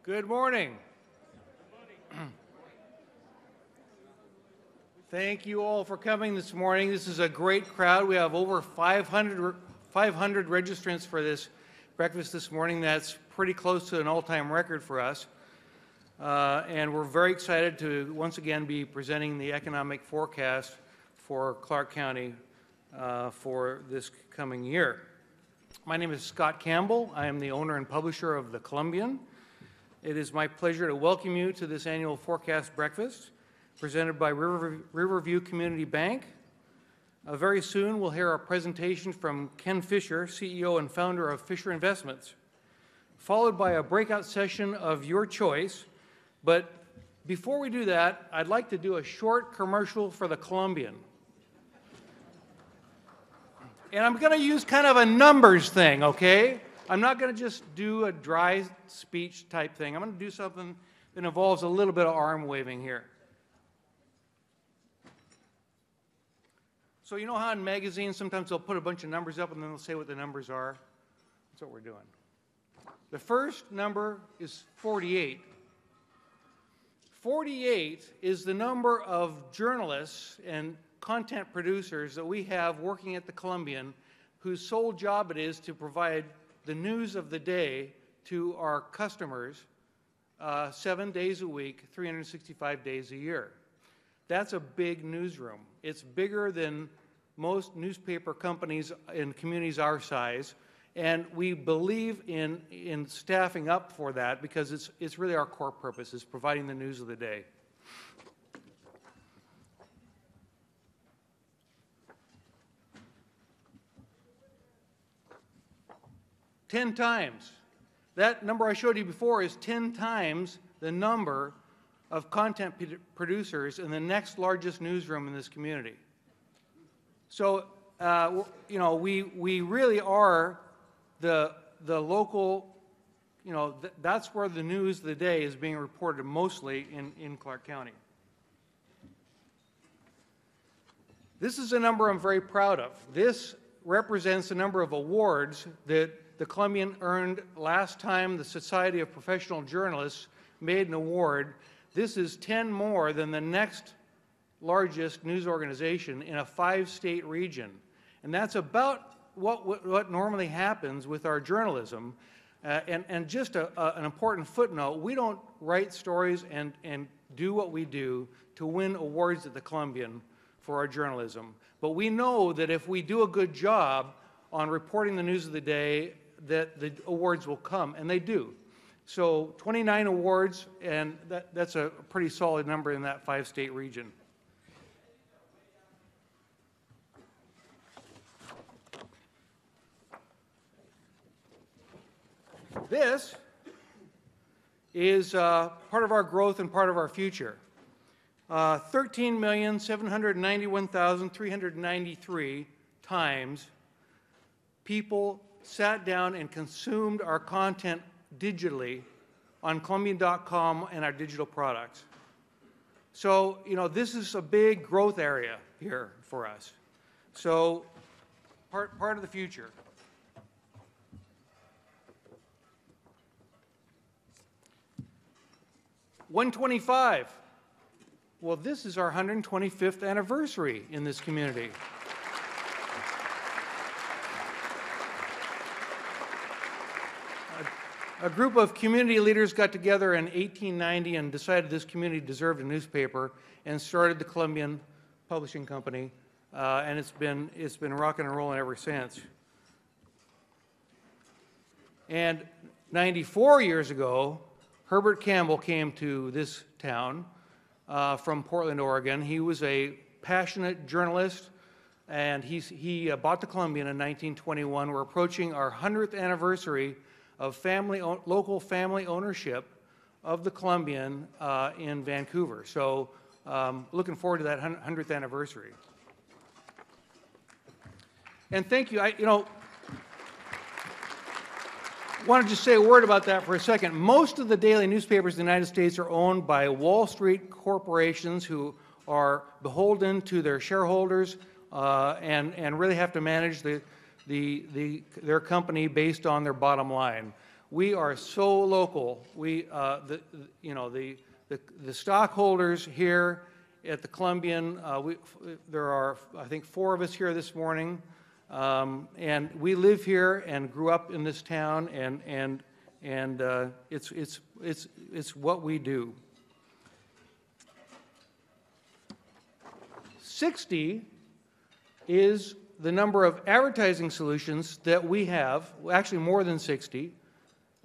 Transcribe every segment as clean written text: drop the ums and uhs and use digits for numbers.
Good morning. Thank you all for coming this morning. This is a great crowd. We have over 500 registrants for this breakfast this morning. That's pretty close to an all-time record for us. And we're very excited to once again be presenting the economic forecast for Clark County for this coming year. My name is Scott Campbell. I am the owner and publisher of the Columbian. It is my pleasure to welcome you to this annual forecast breakfast presented by Riverview Community Bank. Very soon we'll hear a presentation from Ken Fisher, CEO and founder of Fisher Investments, followed by a breakout session of your choice. But before we do that, I'd like to do a short commercial for the Columbian. And I'm going to use kind of a numbers thing, okay? I'm not going to just do a dry speech type thing. I'm going to do something that involves a little bit of arm waving here. So you know how in magazines sometimes they'll put a bunch of numbers up and then they'll say what the numbers are? That's what we're doing. The first number is 48. 48 is the number of journalists and content producers that we have working at the Columbian whose sole job it is to provide the news of the day to our customers 7 days a week, 365 days a year. That's a big newsroom. It's bigger than most newspaper companies in communities our size, and we believe in staffing up for that because it's really our core purpose, is providing the news of the day. Ten times. That number I showed you before is 10 times the number of content producers in the next largest newsroom in this community. So, you know, we really are the local, you know, that's where the news of the day is being reported mostly in Clark County. This is a number I'm very proud of. This represents the number of awards that the Columbian earned last time the Society of Professional Journalists made an award. This is 10 more than the next largest news organization in a 5-state region. And that's about what normally happens with our journalism. And just an important footnote, we don't write stories and do what we do to win awards at the Columbian for our journalism. But we know that if we do a good job on reporting the news of the day, that the awards will come, and they do. So 29 awards, and that's a pretty solid number in that 5-state region. This is part of our growth and part of our future. 13,791,393 times people sat down and consumed our content digitally on Columbian.com and our digital products. So, you know, this is a big growth area here for us. So, part of the future. $125. Well, this is our 125th anniversary in this community. A group of community leaders got together in 1890 and decided this community deserved a newspaper and started the Columbian Publishing Company, and it's been rocking and rolling ever since. And 94 years ago, Herbert Campbell came to this town from Portland, Oregon. He was a passionate journalist, and he bought the Columbian in 1921. We're approaching our 100th anniversary of local family ownership of the Columbian in Vancouver. So looking forward to that 100th anniversary. And thank you. I want to just say a word about that for a second. Most of the daily newspapers in the United States are owned by Wall Street corporations who are beholden to their shareholders and really have to manage their company based on their bottom line. We are so local. The stockholders here at the Columbian, there are, I think, 4 of us here this morning, and we live here and grew up in this town, and it's what we do. 60 is the number of advertising solutions that we have, actually more than 60.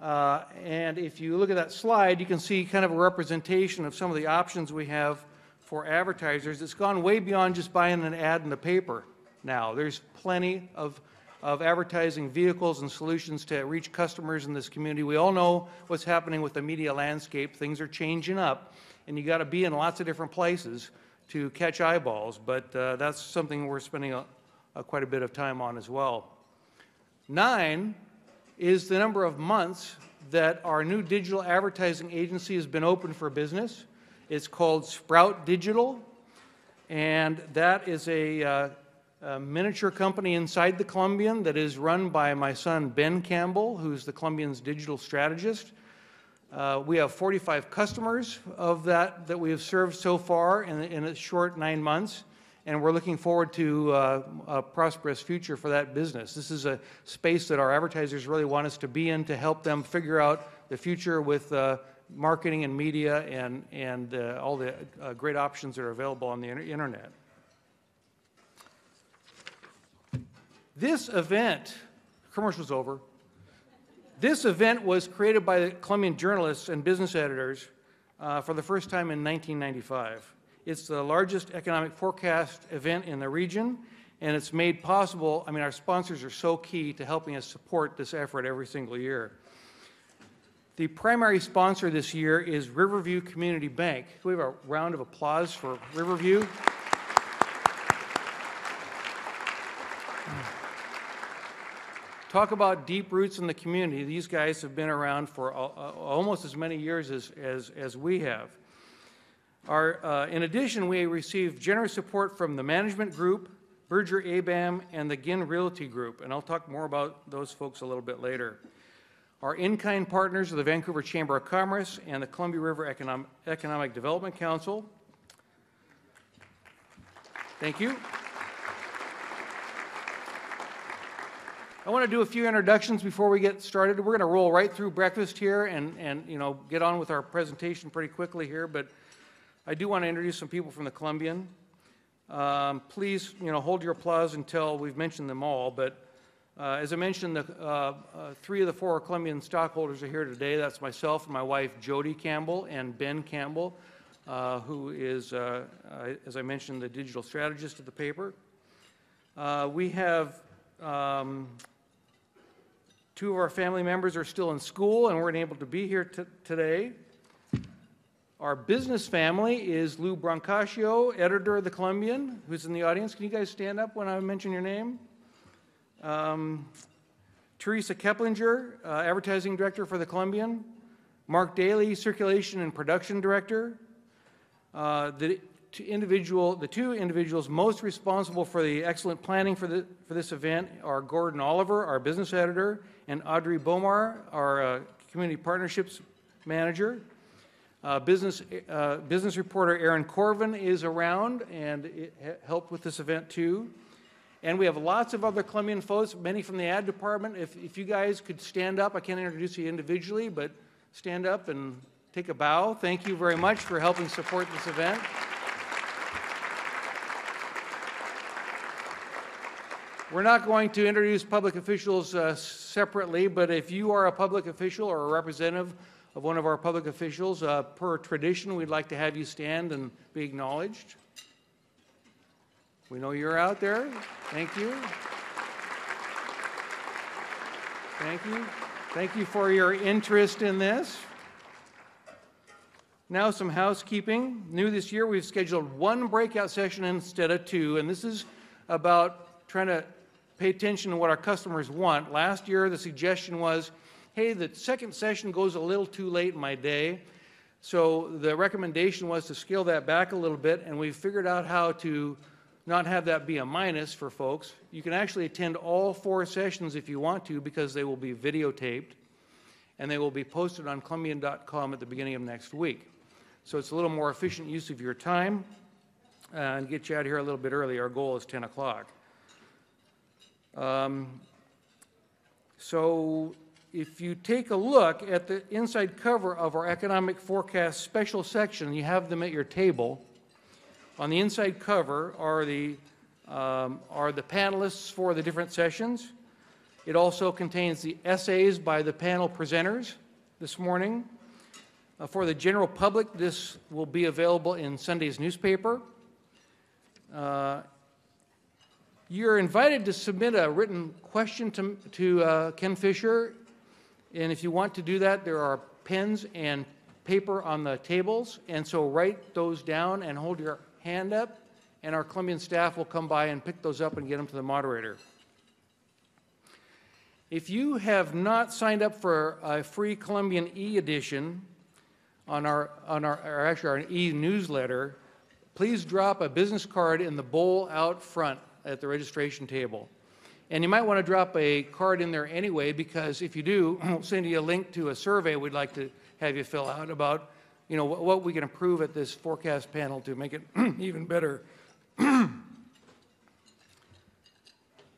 And if you look at that slide, you can see kind of a representation of some of the options we have for advertisers. It's gone way beyond just buying an ad in the paper now. There's plenty of advertising vehicles and solutions to reach customers in this community. We all know what's happening with the media landscape. Things are changing up, and you got to be in lots of different places to catch eyeballs, but that's something we're spending quite a bit of time on as well. 9 is the number of months that our new digital advertising agency has been open for business. It's called Sprout Digital, and that is a miniature company inside the Columbian that is run by my son Ben Campbell, who's the Columbian's digital strategist. We have 45 customers of that we have served so far in a short 9 months, and we're looking forward to a prosperous future for that business. This is a space that our advertisers really want us to be in to help them figure out the future with marketing and media and all the great options that are available on the internet. This event, commercial's over. This event was created by the Columbian journalists and business editors for the first time in 1995. It's the largest economic forecast event in the region, and it's made possible. I mean, our sponsors are so key to helping us support this effort every single year. The primary sponsor this year is Riverview Community Bank. Can we have a round of applause for Riverview? Talk about deep roots in the community. These guys have been around for almost as many years as we have. In addition, we received generous support from the Management Group, Berger ABAM, and the Ginn Realty Group, and I'll talk more about those folks a little bit later. Our in-kind partners are the Vancouver Chamber of Commerce and the Columbia River Economic Development Council. Thank you. I want to do a few introductions before we get started. We're going to roll right through breakfast here and get on with our presentation pretty quickly here, but I do want to introduce some people from the Columbian. Please, hold your applause until we've mentioned them all, but as I mentioned, 3 of the 4 Columbian stockholders are here today. That's myself and my wife, Jody Campbell, and Ben Campbell, who is, as I mentioned, the digital strategist of the paper. We have 2 of our family members are still in school and weren't able to be here today. Our business family is Lou Brancaccio, editor of the Columbian, who's in the audience. Can you guys stand up when I mention your name? Teresa Keplinger, advertising director for the Columbian. Mark Daly, circulation and production director. The 2 individuals most responsible for the excellent planning for this event are Gordon Oliver, our business editor, and Audrey Bomar, our community partnerships manager. Business reporter Aaron Corvin is around and helped with this event too. And we have lots of other Columbian folks, many from the ad department. If you guys could stand up, I can't introduce you individually, but stand up and take a bow. Thank you very much for helping support this event. We're not going to introduce public officials separately, but if you are a public official or a representative of one of our public officials, per tradition, we'd like to have you stand and be acknowledged. We know you're out there. Thank you. Thank you. Thank you for your interest in this. Now some housekeeping. New this year, we've scheduled 1 breakout session instead of 2, and this is about trying to pay attention to what our customers want. Last year, the suggestion was, hey, the second session goes a little too late in my day. So the recommendation was to scale that back a little bit, and we've figured out how to not have that be a minus for folks. You can actually attend all 4 sessions if you want to, because they will be videotaped. and they will be posted on Columbian.com at the beginning of next week. So it's a little more efficient use of your time and get you out of here a little bit early. Our goal is 10 o'clock. So if you take a look at the inside cover of our economic forecast special section, you have them at your table. On the inside cover are the panelists for the different sessions. It also contains the essays by the panel presenters this morning. For the general public, this will be available in Sunday's newspaper. You're invited to submit a written question to Ken Fisher, and if you want to do that, there are pens and paper on the tables, and so write those down and hold your hand up, and our Columbian staff will come by and pick those up and get them to the moderator. If you have not signed up for a free Columbian e-edition on our e-newsletter, please drop a business card in the bowl out front at the registration table. And you might want to drop a card in there anyway, because if you do, we'll send you a link to a survey we'd like to have you fill out about, you know, what we can improve at this forecast panel to make it even better.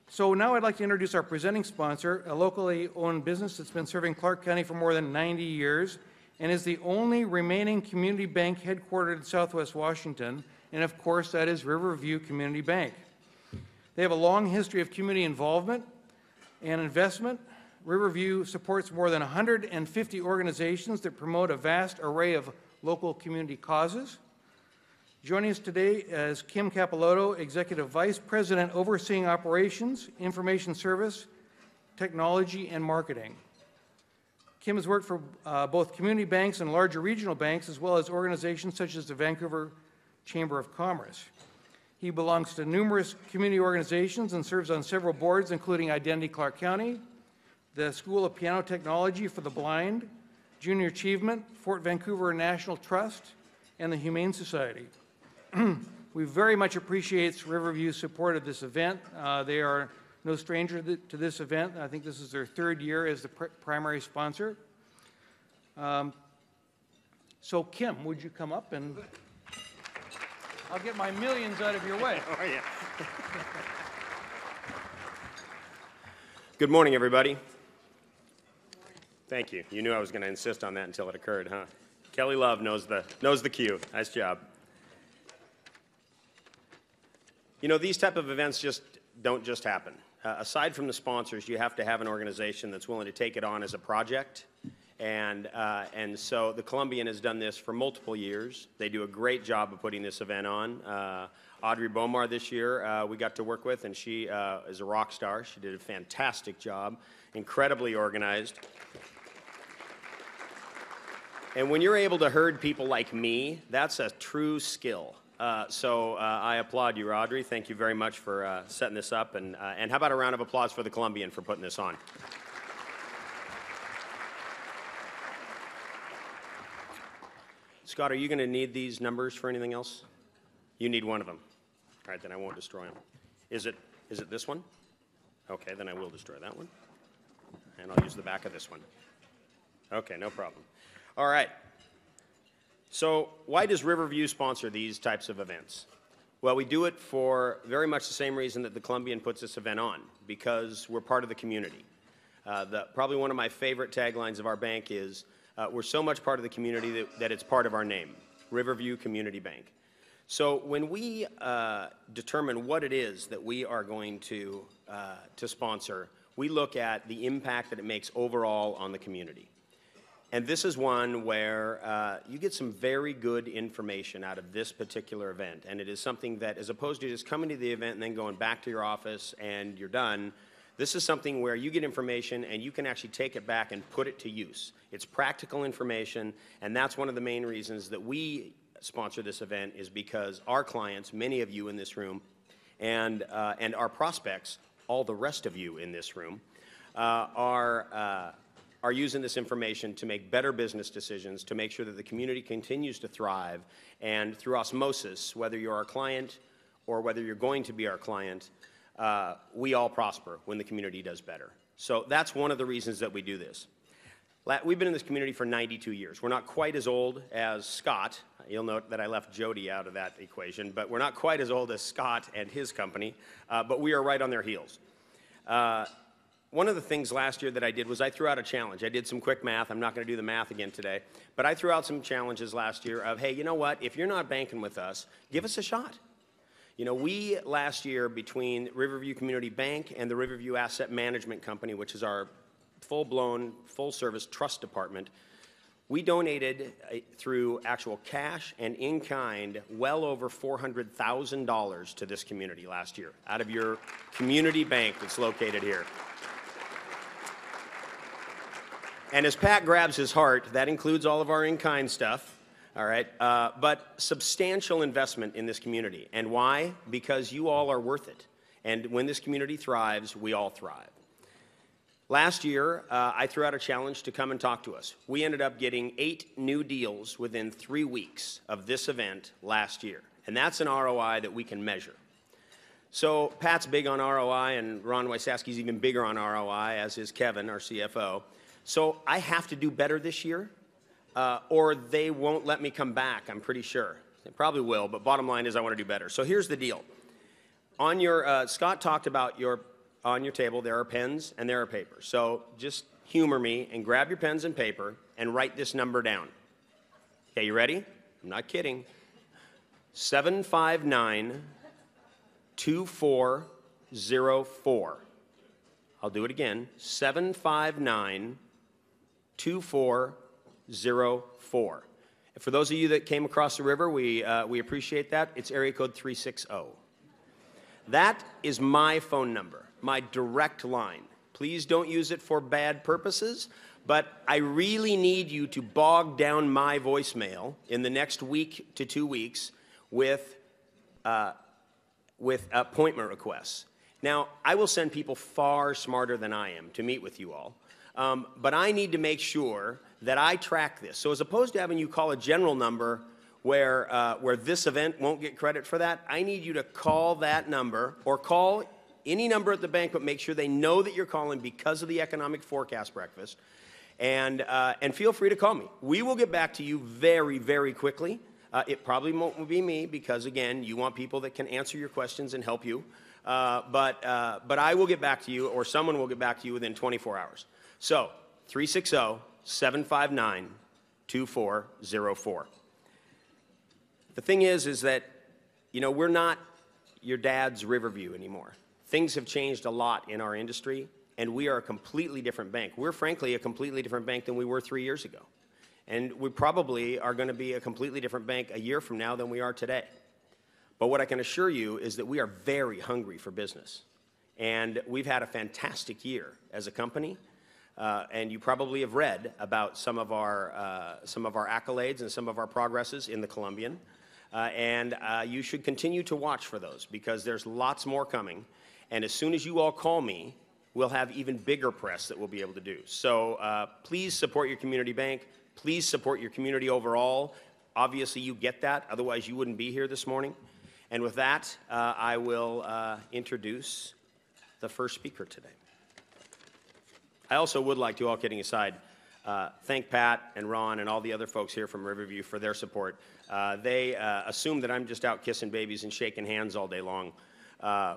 So now I'd like to introduce our presenting sponsor, a locally owned business that's been serving Clark County for more than 90 years and is the only remaining community bank headquartered in Southwest Washington, and of course that is Riverview Community Bank. They have a long history of community involvement and investment. Riverview supports more than 150 organizations that promote a vast array of local community causes. Joining us today is Kim Capilotto, Executive Vice President overseeing operations, information service, technology, and marketing. Kim has worked for both community banks and larger regional banks, as well as organizations such as the Vancouver Chamber of Commerce. He belongs to numerous community organizations and serves on several boards, including Identity Clark County, the School of Piano Technology for the Blind, Junior Achievement, Fort Vancouver National Trust, and the Humane Society. We very much appreciate Riverview's support of this event. They are no stranger to this event. I think this is their third year as the primary sponsor. So Kim, would you come up and I'll get my millions out of your way. Oh, yeah. Good morning, everybody. Thank you. You knew I was going to insist on that until it occurred, huh? Kelly Love knows the cue. Nice job. You know, these type of events don't just happen. Aside from the sponsors, you have to have an organization that's willing to take it on as a project. And so the Columbian has done this for multiple years. They do a great job of putting this event on. Audrey Bomar this year we got to work with, and she is a rock star. She did a fantastic job, incredibly organized. And when you're able to herd people like me, that's a true skill. So I applaud you, Audrey. Thank you very much for setting this up. And how about a round of applause for the Columbian for putting this on? Scott, are you going to need these numbers for anything else? You need one of them. All right, then I won't destroy them. Is it this one? Okay, then I will destroy that one. And I'll use the back of this one. Okay, no problem. All right. So why does Riverview sponsor these types of events? Well, we do it for very much the same reason that the Columbian puts this event on, because we're part of the community. Probably one of my favorite taglines of our bank is, we're so much part of the community that it's part of our name, Riverview Community Bank. So when we determine what it is that we are going to sponsor, we look at the impact that it makes overall on the community. And this is one where you get some very good information out of this particular event. And it is something that, as opposed to just coming to the event and then going back to your office and you're done, this is something where you get information and you can actually take it back and put it to use. It's practical information, and that's one of the main reasons that we sponsor this event, is because our clients, many of you in this room, and our prospects, all the rest of you in this room, are using this information to make better business decisions, to make sure that the community continues to thrive, and through osmosis, whether you're our client or whether you're going to be our client, we all prosper when the community does better. So that's one of the reasons that we do this. We've been in this community for 92 years. We're not quite as old as Scott. You'll note that I left Jody out of that equation, but we're not quite as old as Scott and his company, but we are right on their heels. One of the things last year that I did was I threw out a challenge. I did some quick math. I'm not going to do the math again today, but I threw out some challenges last year of, hey, you know what? If you're not banking with us, give us a shot. You know, we last year, between Riverview Community Bank and the Riverview Asset Management Company, which is our full-blown, full-service trust department, we donated through actual cash and in-kind well over $400,000 to this community last year out of your community bank that's located here. And as Pat grabs his heart, that includes all of our in-kind stuff, all right, but substantial investment in this community. And why? Because you all are worth it. And when this community thrives, we all thrive. Last year, I threw out a challenge to come and talk to us. We ended up getting 8 new deals within 3 weeks of this event last year. And that's an ROI that we can measure. So Pat's big on ROI, and Ron Wysaski's even bigger on ROI, as is Kevin, our CFO. So I have to do better this year, or they won't let me come back, I'm pretty sure. They probably will, but bottom line is I want to do better. So here's the deal. On your, Scott talked about on your table there are pens and there are papers. So just humor me and grab your pens and paper and write this number down. Okay, you ready? I'm not kidding. 759-2404. I'll do it again. 759-2404. For those of you that came across the river, we appreciate that. It's area code 360. That is my phone number, my direct line. Please don't use it for bad purposes, but I really need you to bog down my voicemail in the next week to 2 weeks with appointment requests. Now, I will send people far smarter than I am to meet with you all, but I need to make sure that I track this. So as opposed to having you call a general number where this event won't get credit for that, I need you to call that number or call any number at the bank, but make sure they know that you're calling because of the economic forecast breakfast, and feel free to call me. We will get back to you very, very quickly. It probably won't be me because, again, you want people that can answer your questions and help you. But I will get back to you, or someone will get back to you within 24 hours. So 360-759-2404. The thing is that, you know, we're not your dad's Riverview anymore. Things have changed a lot in our industry, and we are a completely different bank. We're frankly a completely different bank than we were 3 years ago. And we probably are going to be a completely different bank a year from now than we are today. But what I can assure you is that we are very hungry for business. And we've had a fantastic year as a company. And you probably have read about some of our accolades and some of our progresses in the Columbian. You should continue to watch for those because there's lots more coming. And as soon as you all call me, we'll have even bigger press that we'll be able to do. So please support your community bank. Please support your community overall. Obviously, you get that. Otherwise, you wouldn't be here this morning. And with that, I will introduce the first speaker today. I also would like to, all kidding aside, thank Pat and Ron and all the other folks here from Riverview for their support. They assume that I'm just out kissing babies and shaking hands all day long,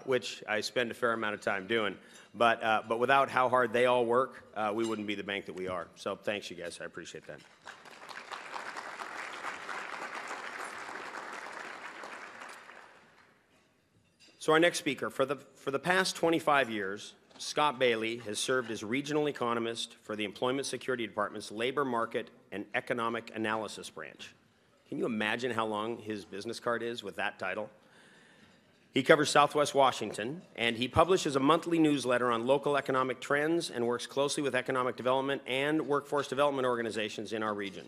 which I spend a fair amount of time doing. But without how hard they all work, we wouldn't be the bank that we are. So thanks, you guys. I appreciate that. So our next speaker, for the past 25 years, Scott Bailey has served as regional economist for the Employment Security Department's Labor Market and Economic Analysis Branch. Can you imagine how long his business card is with that title? He covers Southwest Washington, and he publishes a monthly newsletter on local economic trends and works closely with economic development and workforce development organizations in our region.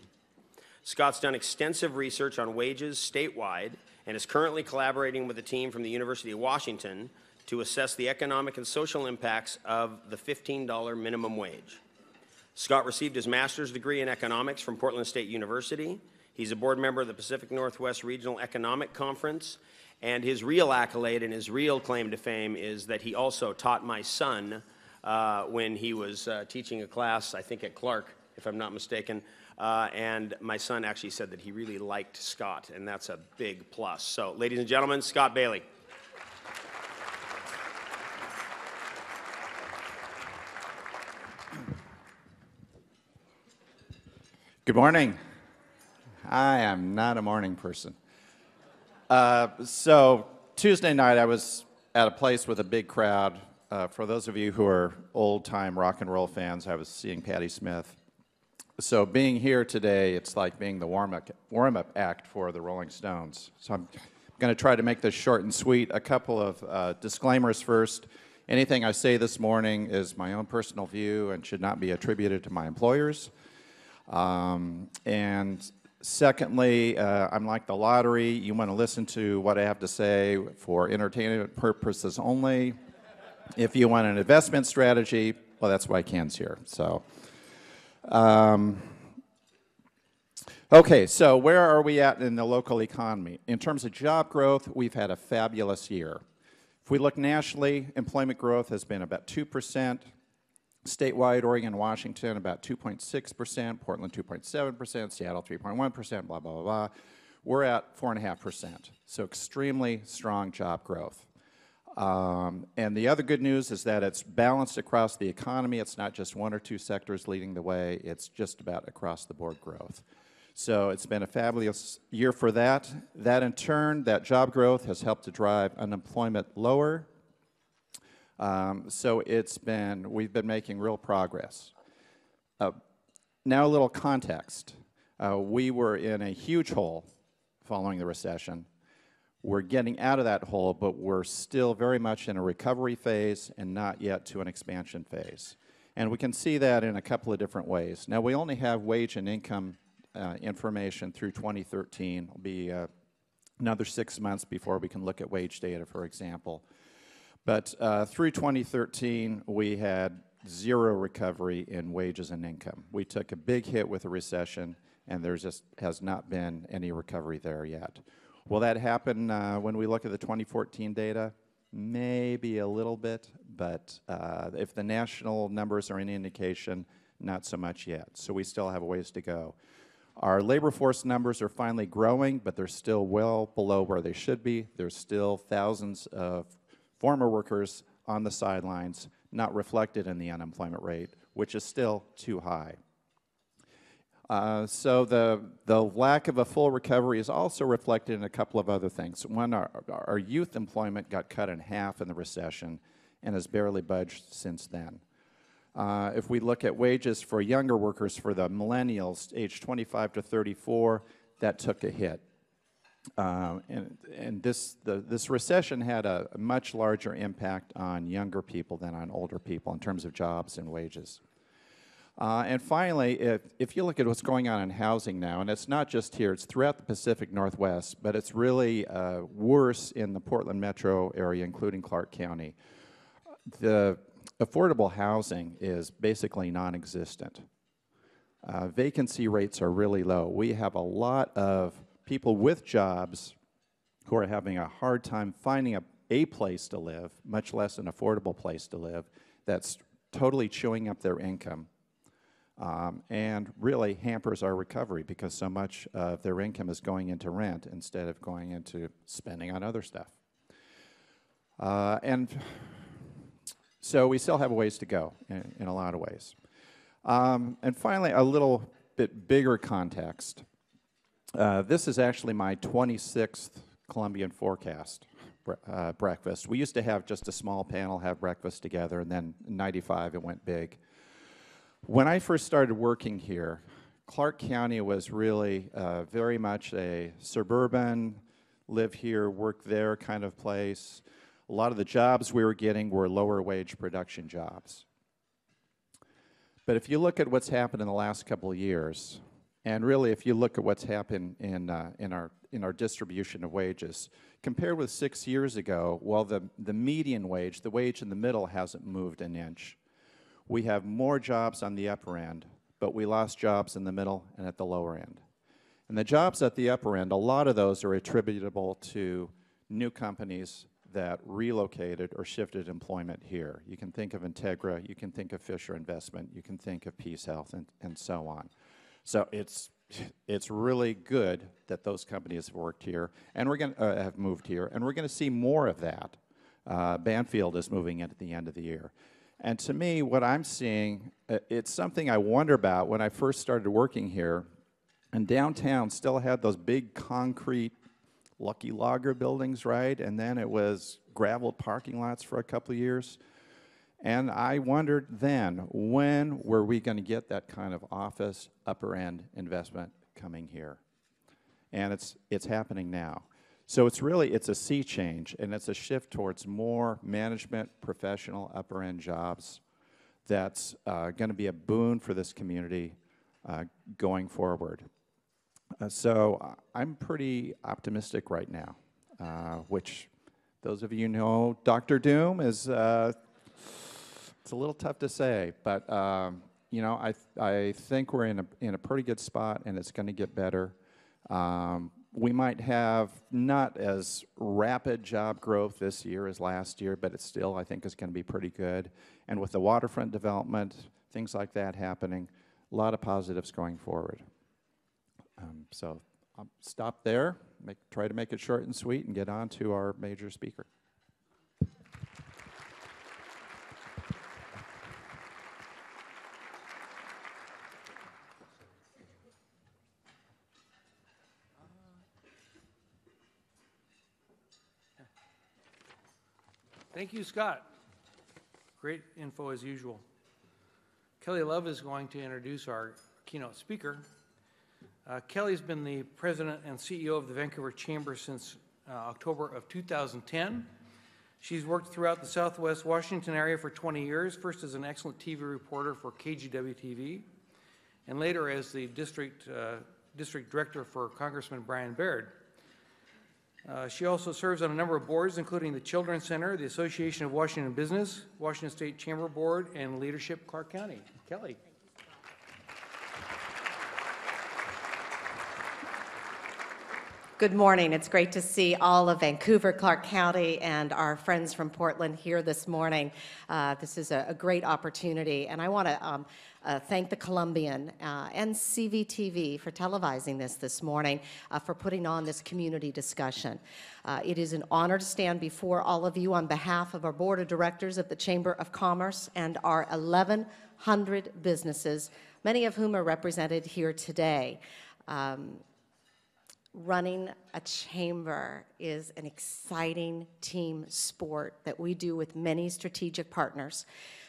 Scott's done extensive research on wages statewide and is currently collaborating with a team from the University of Washington to assess the economic and social impacts of the $15 minimum wage. Scott received his master's degree in economics from Portland State University. He's a board member of the Pacific Northwest Regional Economic Conference, and his real accolade and his real claim to fame is that he also taught my son when he was teaching a class, I think at Clark, if I'm not mistaken. And my son actually said that he really liked Scott, and that's a big plus. So, ladies and gentlemen, Scott Bailey. Good morning. I am not a morning person. So Tuesday night I was at a place with a big crowd. For those of you who are old-time rock and roll fans, I was seeing Patti Smith. So being here today, it's like being the warm-up act for the Rolling Stones. So I'm going to try to make this short and sweet. A couple of disclaimers first. Anything I say this morning is my own personal view and should not be attributed to my employers. And secondly, I'm like the lottery. You want to listen to what I have to say for entertainment purposes only. If you want an investment strategy, well, that's why Ken's here. So, okay, so where are we at in the local economy? In terms of job growth, we've had a fabulous year. If we look nationally, employment growth has been about 2%. Statewide, Oregon and Washington, about 2.6%, Portland 2.7%, Seattle 3.1%, blah, blah, blah, blah. We're at 4.5%, so extremely strong job growth. And the other good news is that it's balanced across the economy. It's not just one or two sectors leading the way. It's just about across the board growth. So it's been a fabulous year for that. That in turn, that job growth has helped to drive unemployment lower. So we've been making real progress. Now a little context. We were in a huge hole following the recession. We're getting out of that hole, but we're still very much in a recovery phase and not yet to an expansion phase. And we can see that in a couple of different ways. Now we only have wage and income information through 2013. It'll be another 6 months before we can look at wage data, for example. But through 2013, we had zero recovery in wages and income. We took a big hit with the recession, and there just has not been any recovery there yet. Will that happen when we look at the 2014 data? Maybe a little bit, but if the national numbers are any indication, not so much yet. So we still have a ways to go. Our labor force numbers are finally growing, but they're still well below where they should be. There's still thousands of former workers on the sidelines, not reflected in the unemployment rate, which is still too high. So the lack of a full recovery is also reflected in a couple of other things. One, our youth employment got cut in half in the recession and has barely budged since then. If we look at wages for younger workers, for the millennials, aged 25 to 34, that took a hit. And this recession had a much larger impact on younger people than on older people in terms of jobs and wages. And finally, if you look at what's going on in housing now, and it's not just here, it's throughout the Pacific Northwest, but it's really worse in the Portland metro area, including Clark County. The affordable housing is basically non-existent. Vacancy rates are really low. We have a lot of people with jobs who are having a hard time finding a place to live, much less an affordable place to live, that's totally chewing up their income and really hampers our recovery because so much of their income is going into rent instead of going into spending on other stuff. And so we still have a ways to go in a lot of ways. And finally, a little bit bigger context. This is actually my 26th Columbian forecast breakfast. We used to have just a small panel have breakfast together, and then in '95 it went big. When I first started working here, Clark County was really very much a suburban, live here, work there kind of place. A lot of the jobs we were getting were lower wage production jobs. But if you look at what's happened in the last couple of years, and really if you look at what's happened in our distribution of wages, compared with 6 years ago, well, the median wage, the wage in the middle, hasn't moved an inch. We have more jobs on the upper end, but we lost jobs in the middle and at the lower end. And the jobs at the upper end, a lot of those are attributable to new companies that relocated or shifted employment here. You can think of Integra, you can think of Fisher Investment, you can think of Peace Health, and so on. So it's really good that those companies have worked here, and we're going to have moved here, and we're going to see more of that. Banfield is moving in at the end of the year. And to me, what I'm seeing, it's something I wonder about when I first started working here, and downtown still had those big concrete Lucky Lager buildings, right? And then it was gravel parking lots for a couple of years. And I wondered then, when were we going to get that kind of office upper-end investment coming here? And it's happening now. So it's a sea change, and it's a shift towards more management, professional, upper-end jobs that's going to be a boon for this community going forward. So I'm pretty optimistic right now, which those of you know Dr. Doom is, it's a little tough to say, but you know, I think we're in a pretty good spot, and it's going to get better. We might have not as rapid job growth this year as last year, but it still, I think, is going to be pretty good. And with the waterfront development, things like that happening, a lot of positives going forward. So I'll stop there, try to make it short and sweet, and get on to our major speaker. Thank you, Scott. Great info as usual. Kelly Love is going to introduce our keynote speaker. Kelly's been the president and CEO of the Vancouver Chamber since October of 2010. She's worked throughout the Southwest Washington area for 20 years, first as an excellent TV reporter for KGW-TV, and later as the district director for Congressman Brian Baird. She also serves on a number of boards, including the Children's Center, the Association of Washington Business, Washington State Chamber Board, and Leadership Clark County. Kelly. Good morning. It's great to see all of Vancouver, Clark County, and our friends from Portland here this morning. This is a great opportunity, and I want to thank the Columbian and CVTV for televising this morning, for putting on this community discussion. It is an honor to stand before all of you on behalf of our Board of Directors of the Chamber of Commerce and our 1,100 businesses, many of whom are represented here today. Running a chamber is an exciting team sport that we do with many strategic partners.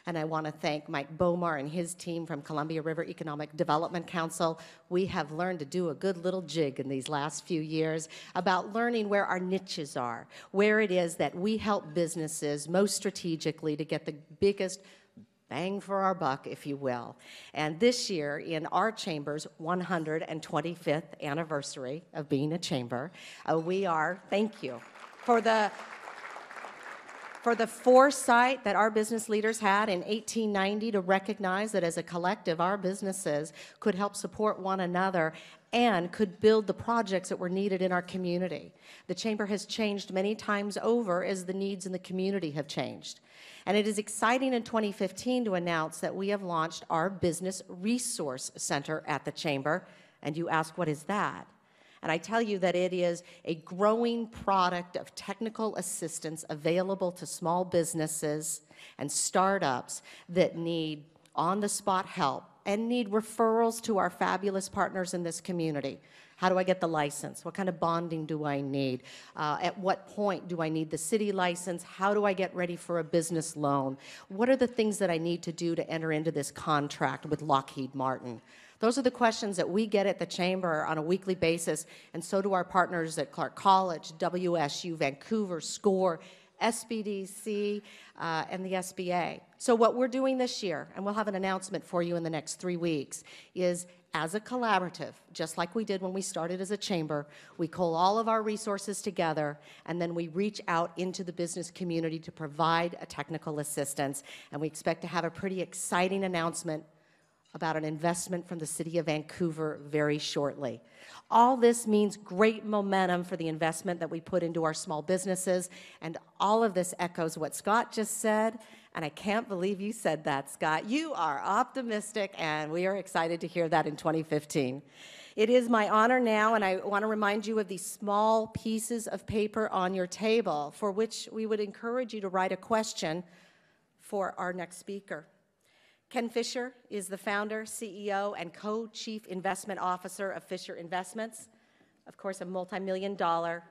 And I want to thank Mike Bomar and his team from Columbia River Economic Development Council. We have learned to do a good little jig in these last few years about learning where our niches are, where it is that we help businesses most strategically to get the biggest bang for our buck, if you will. And this year, in our chamber's 125th anniversary of being a chamber, we are, thank you, for the foresight that our business leaders had in 1890 to recognize that as a collective, our businesses could help support one another and could build the projects that were needed in our community. The chamber has changed many times over as the needs in the community have changed. And it is exciting in 2015 to announce that we have launched our Business Resource Center at the Chamber. And you ask, what is that? And I tell you that it is a growing product of technical assistance available to small businesses and startups that need on-the-spot help and need referrals to our fabulous partners in this community. How do I get the license? What kind of bonding do I need? At what point do I need the city license? How do I get ready for a business loan? What are the things that I need to do to enter into this contract with Lockheed Martin? Those are the questions that we get at the Chamber on a weekly basis, and so do our partners at Clark College, WSU, Vancouver, SCORE, SBDC, and the SBA. So what we're doing this year, and we'll have an announcement for you in the next 3 weeks, is as a collaborative, just like we did when we started as a chamber, we pull all of our resources together, and then we reach out into the business community to provide a technical assistance, and we expect to have a pretty exciting announcement about an investment from the city of Vancouver very shortly. All this means great momentum for the investment that we put into our small businesses, and all of this echoes what Scott just said, and I can't believe you said that, Scott. You are optimistic, and we are excited to hear that in 2015. It is my honor now, and I want to remind you of these small pieces of paper on your table for which we would encourage you to write a question for our next speaker. Ken Fisher is the founder, CEO, and co-chief investment officer of Fisher Investments, of course, a multi-billion-dollar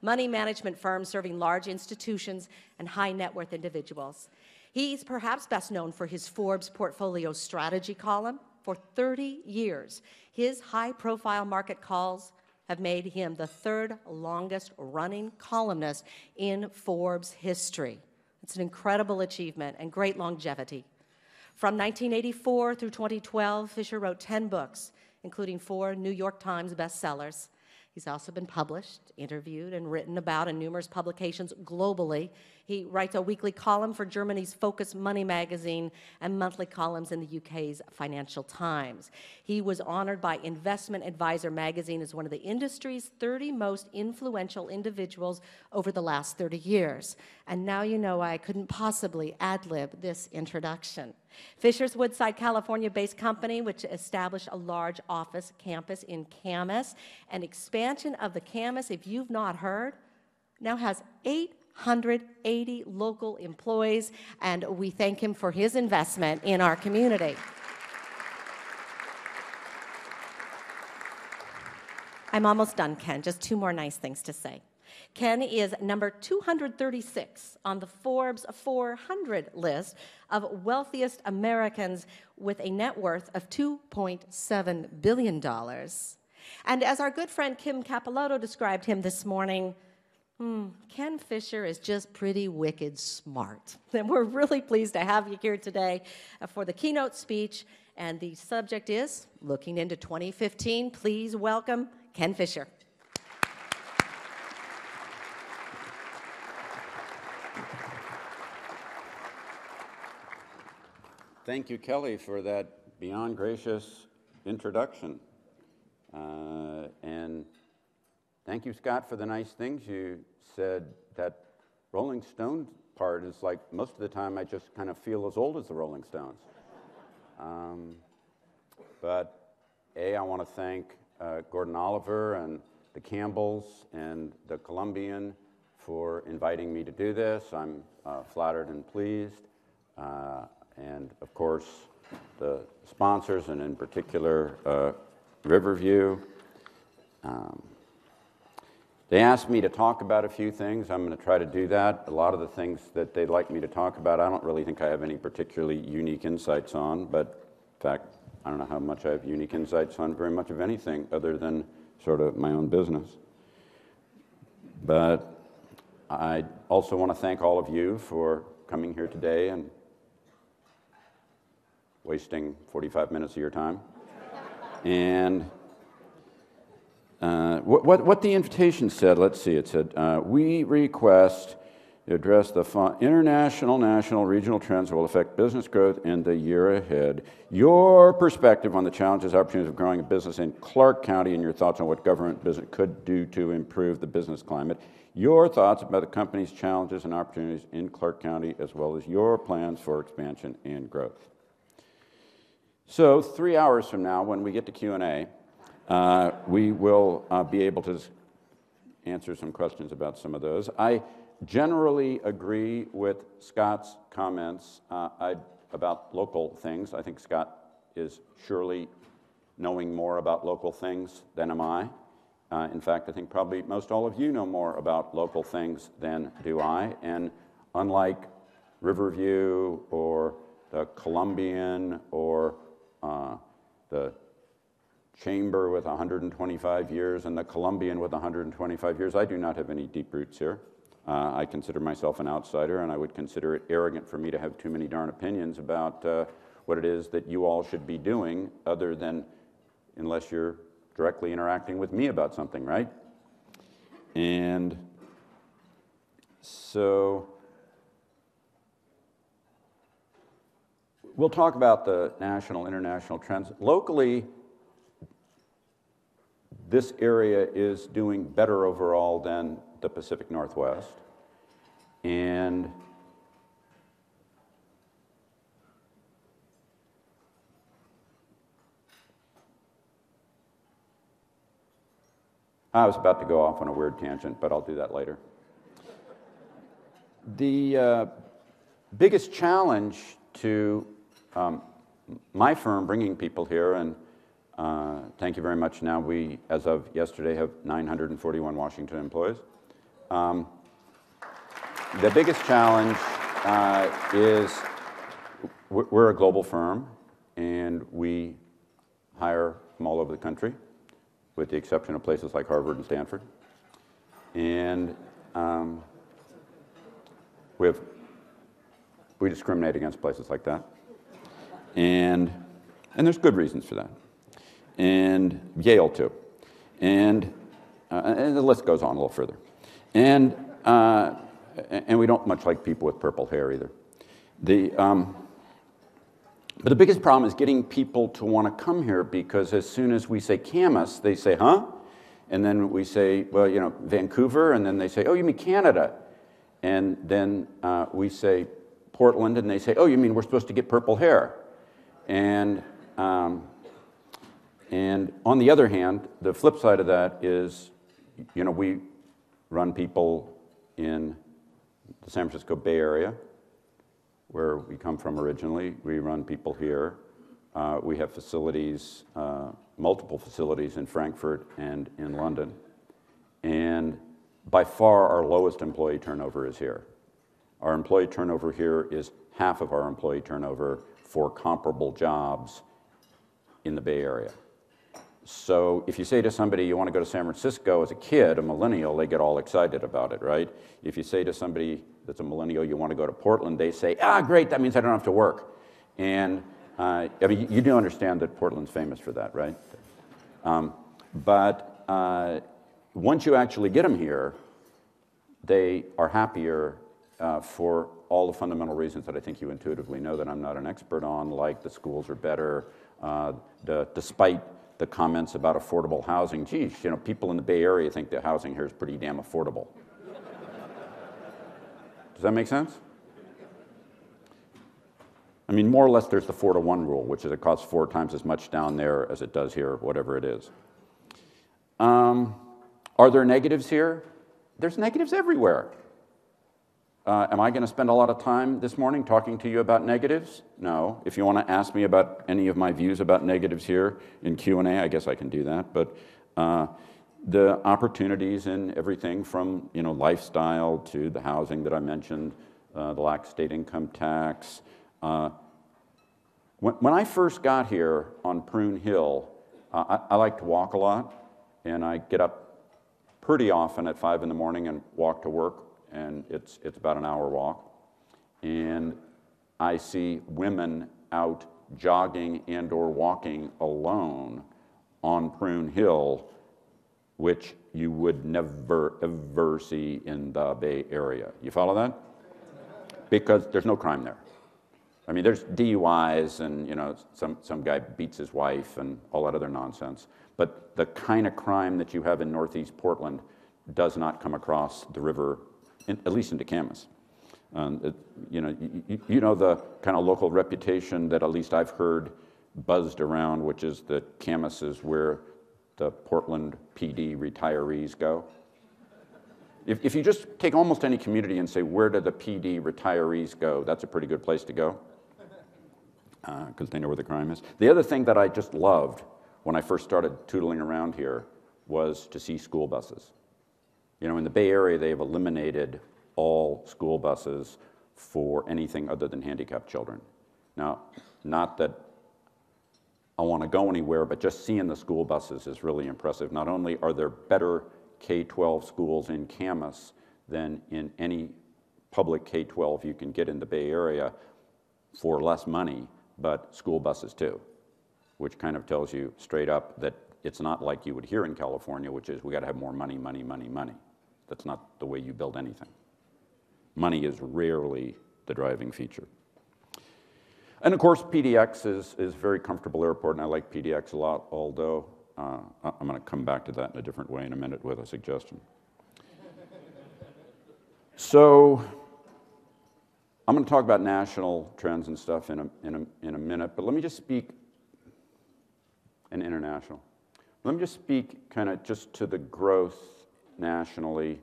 money management firm serving large institutions and high net worth individuals. He's perhaps best known for his Forbes portfolio strategy column. For 30 years, his high-profile market calls have made him the third longest running columnist in Forbes history. It's an incredible achievement and great longevity. From 1984 through 2012, Fisher wrote 10 books, including 4 New York Times bestsellers. He's also been published, interviewed, and written about in numerous publications globally. He writes a weekly column for Germany's Focus Money magazine and monthly columns in the UK's Financial Times. He was honored by Investment Advisor magazine as one of the industry's 30 most influential individuals over the last 30 years. And now you know why I couldn't possibly ad-lib this introduction. Fisher's Woodside, California-based company, which established a large office campus in Camas. An expansion of the Camas, if you've not heard, now has 880 local employees, and we thank him for his investment in our community. I'm almost done, Ken. Just 2 more nice things to say. Ken is number 236 on the Forbes 400 list of wealthiest Americans with a net worth of $2.7 billion. And as our good friend Kim Capilotto described him this morning, Ken Fisher is just pretty wicked smart. And we're really pleased to have you here today for the keynote speech. And the subject is looking into 2015. Please welcome Ken Fisher. Thank you, Kelly, for that beyond gracious introduction. And thank you, Scott, for the nice things you said. That Rolling Stones part is like, most of the time I just kind of feel as old as the Rolling Stones. But I want to thank Gordon Oliver and the Campbells and the Columbian for inviting me to do this. I'm flattered and pleased. And of course, the sponsors, and in particular, Riverview. They asked me to talk about a few things. I'm going to try to do that. A lot of the things that they'd like me to talk about, I don't really think I have any particularly unique insights on, but in fact, I don't know how much I have unique insights on very much of anything other than sort of my own business. But I also want to thank all of you for coming here today and wasting 45 minutes of your time. And what the invitation said, let's see, it said, we request to address the international, national, regional trends that will affect business growth in the year ahead. Your perspective on the challenges, opportunities of growing a business in Clark County, and your thoughts on what government business could do to improve the business climate. Your thoughts about the company's challenges and opportunities in Clark County, as well as your plans for expansion and growth. So 3 hours from now, when we get to Q&A, we will be able to answer some questions about some of those. I generally agree with Scott's comments about local things. I think Scott is surely knowing more about local things than am I. In fact, I think probably most all of you know more about local things than do I. And unlike Riverview or the Columbian or the Chamber with 125 years and the Columbian with 125 years, I do not have any deep roots here. I consider myself an outsider, and I would consider it arrogant for me to have too many darn opinions about what it is that you all should be doing, other than unless you're directly interacting with me about something, right? And so we'll talk about the national, international trends. Locally, this area is doing better overall than the Pacific Northwest. And I was about to go off on a weird tangent, but I'll do that later. The biggest challenge to my firm bringing people here, and thank you very much. Now we, as of yesterday, have 941 Washington employees. The biggest challenge is we're a global firm, and we hire from all over the country, with the exception of places like Harvard and Stanford. And we discriminate against places like that. And there's good reasons for that. And Yale, too. And the list goes on a little further. And we don't much like people with purple hair either. But the biggest problem is getting people to want to come here, because as soon as we say Camas, they say, huh? And then we say, well, you know, Vancouver, and then they say, oh, you mean Canada? And then we say Portland, and they say, oh, you mean we're supposed to get purple hair? And on the other hand, the flip side of that is, you know, we run people in the San Francisco Bay Area, where we come from originally. We run people here. We have facilities, multiple facilities in Frankfurt and in London. And by far, our lowest employee turnover is here. Our employee turnover here is half of our employee turnover for comparable jobs in the Bay Area. So if you say to somebody you want to go to San Francisco as a kid, a millennial, they get all excited about it, right? If you say to somebody that's a millennial you want to go to Portland, they say, ah, great, that means I don't have to work. And I mean, you do understand that Portland's famous for that, right? But once you actually get them here, they are happier for all the fundamental reasons that I think you intuitively know that I'm not an expert on, like the schools are better, despite the comments about affordable housing. Geez, you know, people in the Bay Area think the housing here is pretty damn affordable. Does that make sense? I mean, more or less, there's the 4-to-1 rule, which is it costs 4 times as much down there as it does here, whatever it is. Are there negatives here? There's negatives everywhere. Am I going to spend a lot of time this morning talking to you about negatives? No. If you want to ask me about any of my views about negatives here in Q&A, I guess I can do that. But the opportunities in everything from, you know, lifestyle to the housing that I mentioned, the lack of state income tax. When I first got here on Prune Hill, I like to walk a lot, and I get up pretty often at 5 in the morning and walk to work. And it's about an hour walk. And I see women out jogging and or walking alone on Prune Hill, which you would never, ever see in the Bay Area. You follow that? Because there's no crime there. I mean, there's DUIs and, you know, some guy beats his wife and all that other nonsense. But the kind of crime that you have in Northeast Portland does not come across the river, at least into Camas. You know the kind of local reputation that at least I've heard buzzed around, which is that Camas is where the Portland PD retirees go. If you just take almost any community and say, where do the PD retirees go, that's a pretty good place to go, because they know where the crime is. The other thing that I just loved when I first started tootling around here was to see school buses. You know, in the Bay Area, they have eliminated all school buses for anything other than handicapped children. Now, not that I want to go anywhere, but just seeing the school buses is really impressive. Not only are there better K-12 schools in Camas than in any public K-12 you can get in the Bay Area for less money, but school buses too, which kind of tells you straight up that it's not like you would hear in California, which is we got to have more money, money, money, money. That's not the way you build anything. Money is rarely the driving feature. And of course, PDX is a very comfortable airport, and I like PDX a lot, although I'm going to come back to that in a different way in a minute with a suggestion. So I'm going to talk about national trends and stuff in a minute, but let me just speak, and international. Let me just speak kind of just to the growth nationally.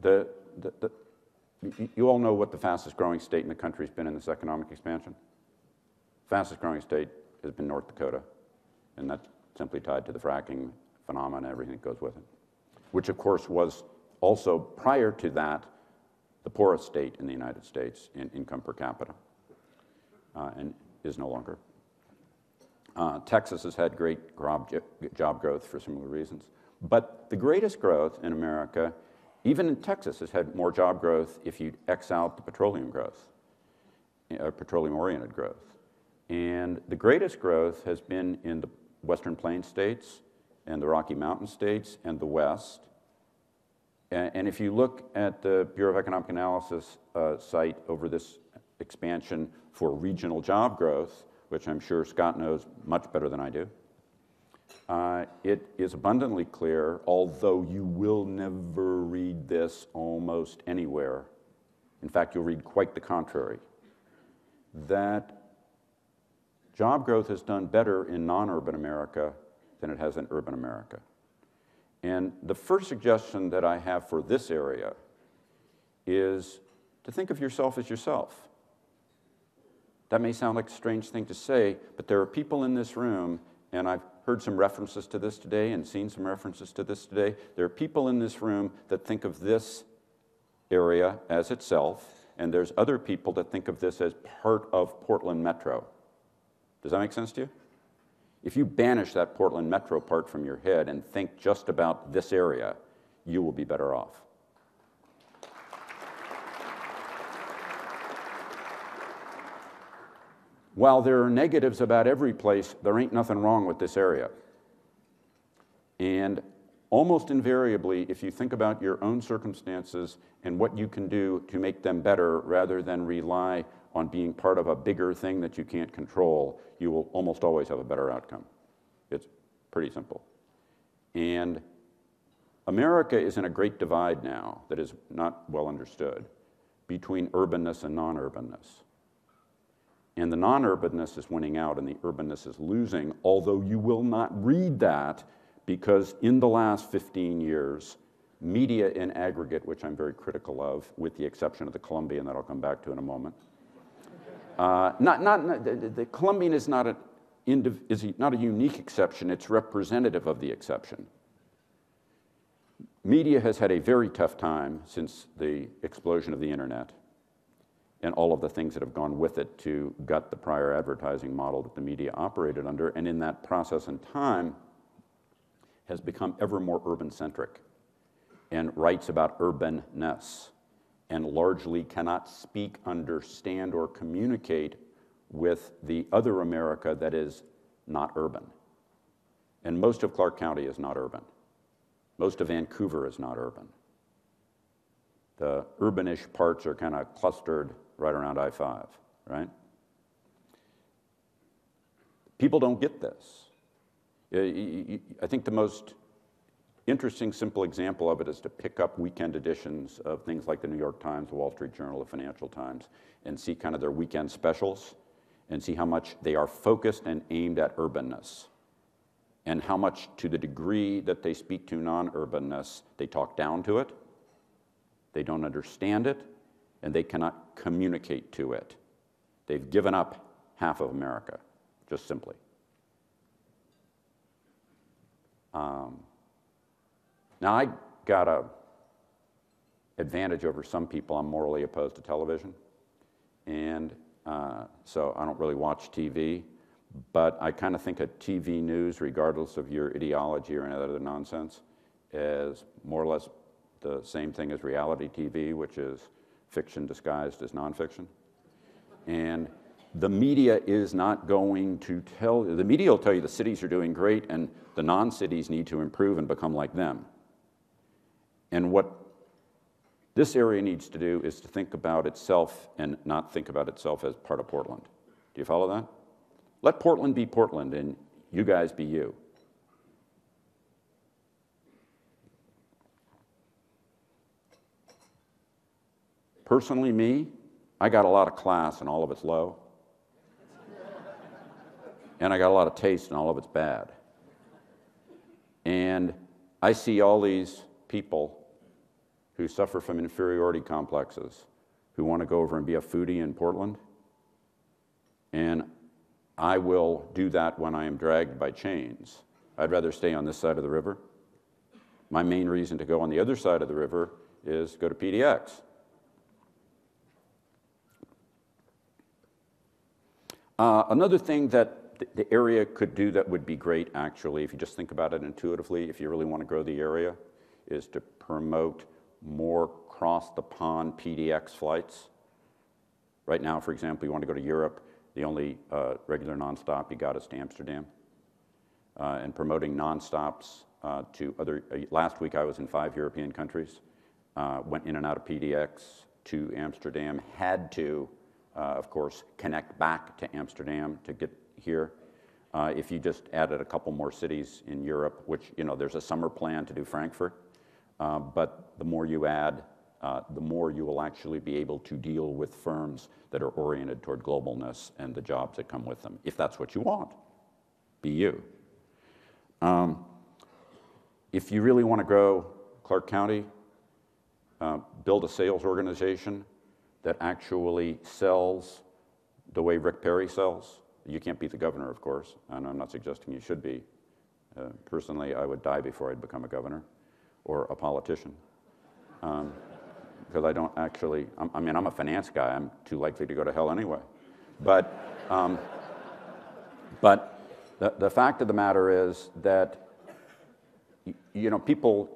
You all know what the fastest growing state in the country has been in this economic expansion. Fastest growing state has been North Dakota, and that's simply tied to the fracking phenomena and everything that goes with it, which of course was also, prior to that, the poorest state in the United States in income per capita, and is no longer. Texas has had great job growth for similar reasons. But the greatest growth in America, even in Texas, has had more job growth if you X out the petroleum growth, petroleum-oriented growth. And the greatest growth has been in the Western Plains states and the Rocky Mountain states and the West. And if you look at the Bureau of Economic Analysis site over this expansion for regional job growth, which I'm sure Scott knows much better than I do, it is abundantly clear, although you will never read this almost anywhere, in fact, you'll read quite the contrary, that job growth has done better in non-urban America than it has in urban America. And the first suggestion that I have for this area is to think of yourself as yourself. That may sound like a strange thing to say, but there are people in this room, and I've heard some references to this today and seen some references to this today. There are people in this room that think of this area as itself, and there's other people that think of this as part of Portland Metro. Does that make sense to you? If you banish that Portland Metro part from your head and think just about this area, you will be better off. While there are negatives about every place, there ain't nothing wrong with this area. And almost invariably, if you think about your own circumstances and what you can do to make them better rather than rely on being part of a bigger thing that you can't control, you will almost always have a better outcome. It's pretty simple. And America is in a great divide now that is not well understood between urbanness and non-urbanness. And the non-urbanness is winning out and the urbanness is losing, although you will not read that because in the last 15 years, media in aggregate, which I'm very critical of, with the exception of the Columbian that I'll come back to in a moment. The Columbian is not a unique exception, it's representative of the exception. Media has had a very tough time since the explosion of the internet and all of the things that have gone with it to gut the prior advertising model that the media operated under, and in that process and time has become ever more urban-centric and writes about urbanness and largely cannot speak, understand, or communicate with the other America that is not urban. And most of Clark County is not urban. Most of Vancouver is not urban. The urbanish parts are kind of clustered right around I-5, right? People don't get this. I think the most interesting, simple example of it is to pick up weekend editions of things like the New York Times, the Wall Street Journal, the Financial Times, and see kind of their weekend specials and see how much they are focused and aimed at urbanness and how much, to the degree that they speak to non-urbanness, they talk down to it, they don't understand it, and they cannot communicate to it. They've given up half of America, just simply. Now, I got an advantage over some people. I'm morally opposed to television, and so I don't really watch TV, but I kind of think of TV news, regardless of your ideology or any other nonsense, as more or less the same thing as reality TV, which is fiction disguised as nonfiction. And the media is not going to tell you, the media will tell you the cities are doing great and the non-cities need to improve and become like them. And what this area needs to do is to think about itself and not think about itself as part of Portland. Do you follow that? Let Portland be Portland and you guys be you. Personally, me, I got a lot of class and all of it's low. And I got a lot of taste and all of it's bad. And I see all these people who suffer from inferiority complexes, who want to go over and be a foodie in Portland. And I will do that when I am dragged by chains. I'd rather stay on this side of the river. My main reason to go on the other side of the river is go to PDX. Another thing that the area could do that would be great, actually, if you just think about it intuitively, if you really want to grow the area, is to promote more cross-the-pond PDX flights. Right now, for example, you want to go to Europe, the only regular nonstop you got is to Amsterdam. And promoting nonstops to other, last week I was in 5 European countries, went in and out of PDX to Amsterdam, had to, of course, connect back to Amsterdam to get here. If you just added a couple more cities in Europe, which, you know, there's a summer plan to do Frankfurt, but the more you add, the more you will actually be able to deal with firms that are oriented toward globalness and the jobs that come with them, if that's what you want. Be you. If you really want to grow Clark County, build a sales organization that actually sells the way Rick Perry sells. You can't be the governor, of course, and I'm not suggesting you should be. Personally, I would die before I'd become a governor or a politician. Because I don't actually, I mean, I'm a finance guy. I'm too likely to go to hell anyway. But the fact of the matter is that, you know, people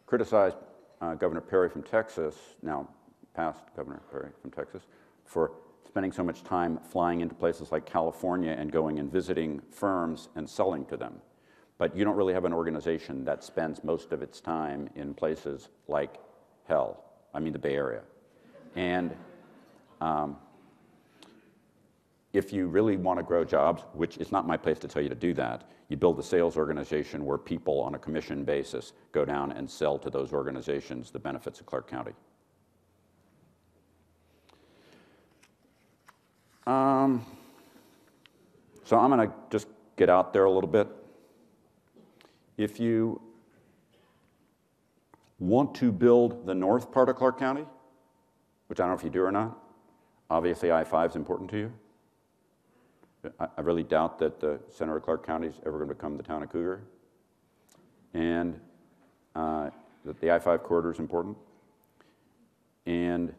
criticize Governor Perry from Texas, now past Governor Perry from Texas, for spending so much time flying into places like California and going and visiting firms and selling to them. But you don't really have an organization that spends most of its time in places like hell, I mean the Bay Area. And if you really want to grow jobs, which is not my place to tell you to do that, you build a sales organization where people on a commission basis go down and sell to those organizations the benefits of Clark County. So I'm going to just get out there a little bit. If you want to build the north part of Clark County, which I don't know if you do or not, obviously I-5 is important to you. I really doubt that the center of Clark County is ever going to become the town of Cougar. And that the I-5 corridor is important. And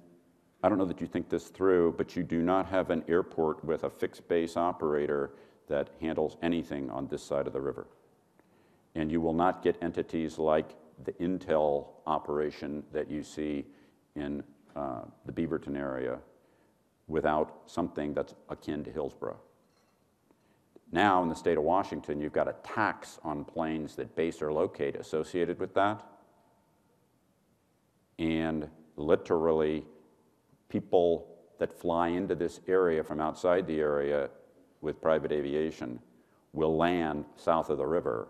I don't know that you think this through, but you do not have an airport with a fixed base operator that handles anything on this side of the river. And you will not get entities like the Intel operation that you see in the Beaverton area without something that's akin to Hillsborough. Now in the state of Washington, you've got a tax on planes that base or locate associated with that. And literally, people that fly into this area from outside the area with private aviation will land south of the river,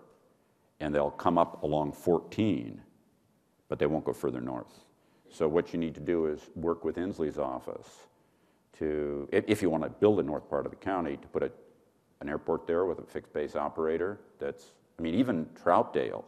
and they'll come up along 14, but they won't go further north. So what you need to do is work with Inslee's office to, if you want to build a north part of the county, to put an airport there with a fixed base operator that's, I mean, even Troutdale.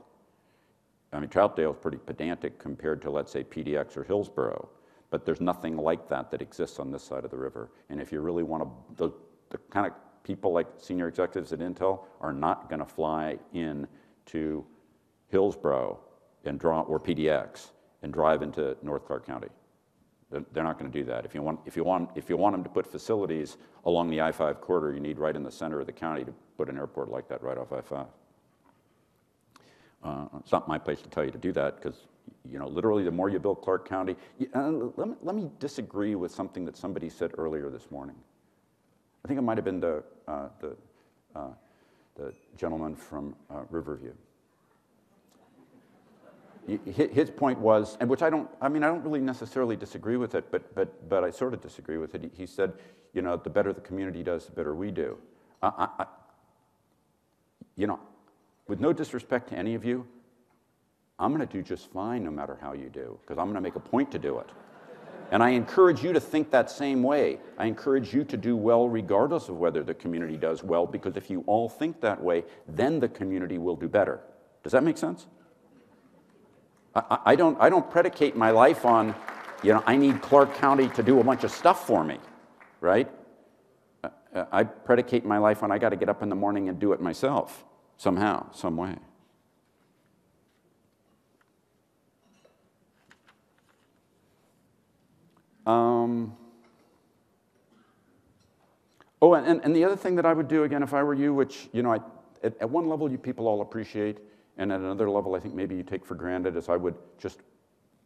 I mean, Troutdale is pretty pedantic compared to, let's say, PDX or Hillsborough, but there's nothing like that that exists on this side of the river. And if you really want to, the kind of people like senior executives at Intel are not going to fly in to Hillsborough and or PDX and drive into North Clark County. They're not going to do that. If you want them to put facilities along the I-5 corridor, you need right in the center of the county to put an airport like that right off I-5. It's not my place to tell you to do that because, you know, literally the more you build Clark County, let me disagree with something that somebody said earlier this morning. I think it might have been the gentleman from Riverview. his point was, and which I don't really necessarily disagree with it, but I sort of disagree with it. He said, you know, the better the community does, the better we do. You know, with no disrespect to any of you, I'm going to do just fine no matter how you do, because I'm going to make a point to do it. And I encourage you to think that same way. I encourage you to do well regardless of whether the community does well, because if you all think that way, then the community will do better. Does that make sense? I don't predicate my life on, you know, I need Clark County to do a bunch of stuff for me, right? I predicate my life on I got to get up in the morning and do it myself, somehow, some way. Oh, and the other thing that I would do, again, if I were you, which, you know, at one level you people all appreciate, and at another level I think maybe you take for granted, is I would just,